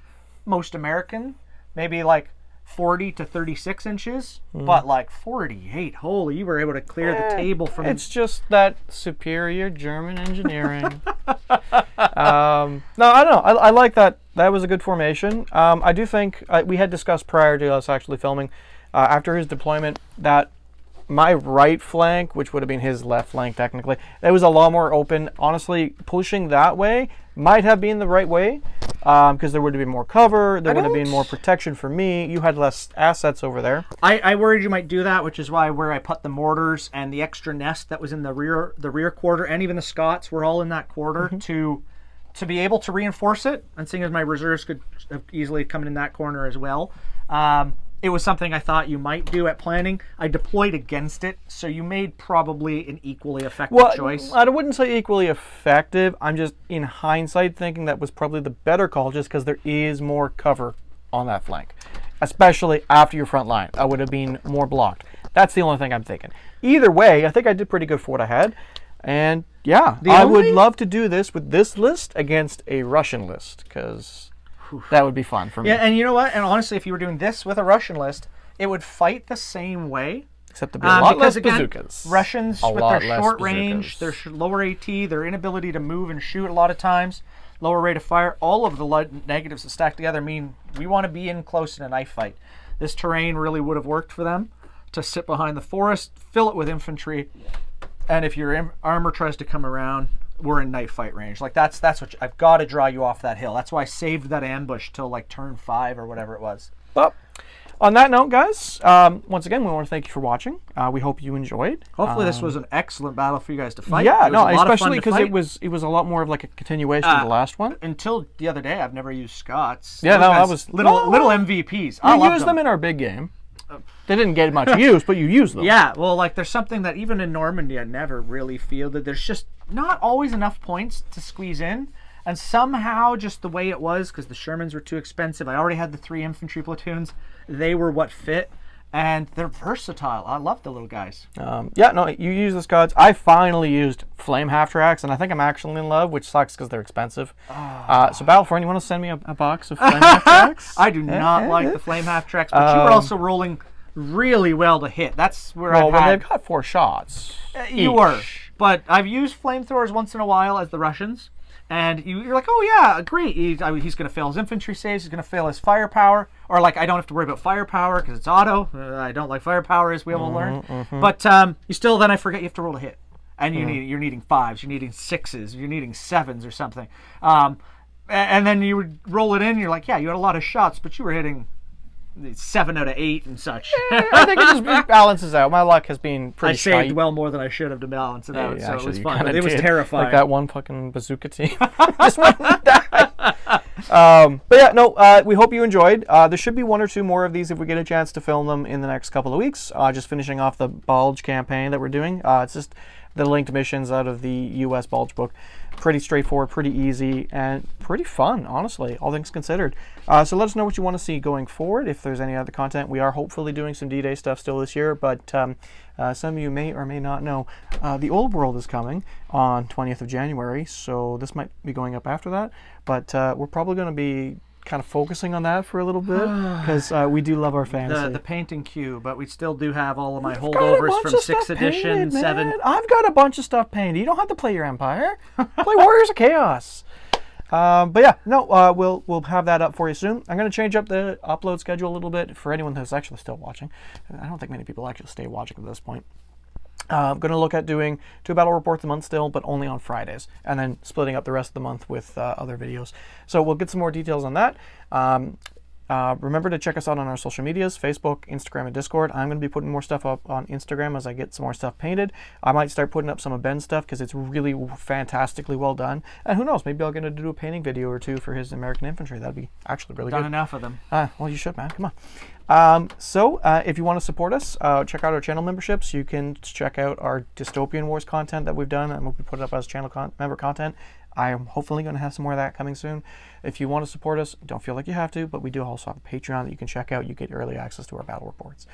Speaker 2: most American, maybe like 40 to 36 inches, but like 48, holy, you were able to clear the table from...
Speaker 1: It's just that superior German engineering. No, I don't know. I like that. That was a good formation. I do think we had discussed prior to us actually filming, after his deployment, that my right flank, which would have been his left flank technically, it was a lot more open. Honestly, pushing that way might have been the right way, because there would have been more cover, there would have been more protection for me. You had less assets over there.
Speaker 2: I worried you might do that, which is where I put the mortars and the extra nest that was in the rear quarter, and even the Scots were all in that quarter to be able to reinforce it, and seeing as my reserves could have easily come in that corner as well. It was something I thought you might do at planning. I deployed against it, so you made probably an equally effective choice.
Speaker 1: I wouldn't say equally effective. I'm just, in hindsight, thinking that was probably the better call, just because there is more cover on that flank, especially after your front line. I would have been more blocked. That's the only thing I'm thinking. Either way, I think I did pretty good for what I had. And yeah, I would love to do this with this list against a Russian list, because that would be fun for me.
Speaker 2: Yeah, and you know what? And honestly, if you were doing this with a Russian list, it would fight the same way.
Speaker 1: Except to be a lot less
Speaker 2: again,
Speaker 1: bazookas.
Speaker 2: Russians, with their short range, their lower AT, their inability to move and shoot a lot of times, lower rate of fire, all of the negatives that stack together mean we want to be in close in a knife fight. This terrain really would have worked for them to sit behind the forest, fill it with infantry, and if your armor tries to come around, we're in knife fight range. Like that's what I've got to draw you off that hill. That's why I saved that ambush till like turn 5 or whatever it was.
Speaker 1: Well, on that note, guys, once again, we want to thank you for watching. We hope you enjoyed.
Speaker 2: Hopefully this was an excellent battle for you guys to fight.
Speaker 1: Yeah, no, especially because it was a lot more of like a continuation of the last one.
Speaker 2: Until the other day, I've never used Scots.
Speaker 1: Yeah, no, that was
Speaker 2: little MVPs.
Speaker 1: You used them in our big game. They didn't get much use, but you used them.
Speaker 2: Yeah, well, like there's something that even in Normandy I never really fielded. There's just not always enough points to squeeze in. And somehow, just the way it was, because the Shermans were too expensive, I already had the 3 infantry platoons. They were what fit. And they're versatile. I love the little guys.
Speaker 1: Yeah, no, you use the Scots. I finally used flame half-tracks, and I think I'm actually in love, which sucks because they're expensive. So Battlefront, you want to send me a box of flame half-tracks?
Speaker 2: I do not like the flame half-tracks, but you were also rolling really well to hit. That's where
Speaker 1: they've got 4 shots.
Speaker 2: You were. But I've used flamethrowers once in a while as the Russians. And you're like, oh yeah, great. He's going to fail his infantry saves. He's going to fail his firepower. Or like, I don't have to worry about firepower because it's auto. I don't like firepower, as we all learned. But you still, then I forget you have to roll a hit. And you're needing 5s, you're needing 6s, you're needing 7s or something. And then you would roll it in. You're like, yeah, you had a lot of shots, but you were hitting 7 out of 8 and such.
Speaker 1: I think it just balances out. My luck has been pretty
Speaker 2: I saved
Speaker 1: shite.
Speaker 2: well more than I should have to balance it out, so it was
Speaker 1: you
Speaker 2: fun.
Speaker 1: kinda
Speaker 2: But it was
Speaker 1: did.
Speaker 2: terrifying.
Speaker 1: Like that one fucking bazooka team. Just went and died. But yeah, no, we hope you enjoyed. There should be 1 or 2 more of these if we get a chance to film them in the next couple of weeks. Just finishing off the Bulge campaign that we're doing. It's just the linked missions out of the US Bulge book. Pretty straightforward, pretty easy, and pretty fun, honestly, all things considered. So let us know what you want to see going forward. If there's any other content, we are hopefully doing some D-Day stuff still this year, but some of you may or may not know the Old World is coming on 20th of January, so this might be going up after that, but we're probably going to be kind of focusing on that for a little bit, because we do love our fantasy.
Speaker 2: The painting queue, but we still do have all of my holdovers from 6th edition, 7.
Speaker 1: I've got a bunch of stuff painted. You don't have to play your Empire. Play Warriors of Chaos. But yeah, no, we'll have that up for you soon. I'm going to change up the upload schedule a little bit for anyone who's actually still watching. I don't think many people actually stay watching at this point. I'm going to look at doing 2 battle reports a month still, but only on Fridays, and then splitting up the rest of the month with other videos. So we'll get some more details on that. Remember to check us out on our social medias, Facebook, Instagram, and Discord. I'm going to be putting more stuff up on Instagram as I get some more stuff painted. I might start putting up some of Ben's stuff because it's really fantastically well done. And who knows, maybe I'll get to do a painting video or 2 for his American infantry. That'd be actually really good.
Speaker 2: Done enough of them.
Speaker 1: Well, you should, man. Come on. So if you want to support us, check out our channel memberships. You can check out our Dystopian Wars content that we've done, and we'll be putting up as channel member content. I am hopefully going to have some more of that coming soon. If you want to support us, don't feel like you have to, but we do also have a Patreon that you can check out. You get early access to our battle reports.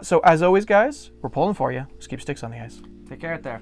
Speaker 1: So as always, guys, we're pulling for you. Just keep sticks on the ice.
Speaker 2: Take care out there.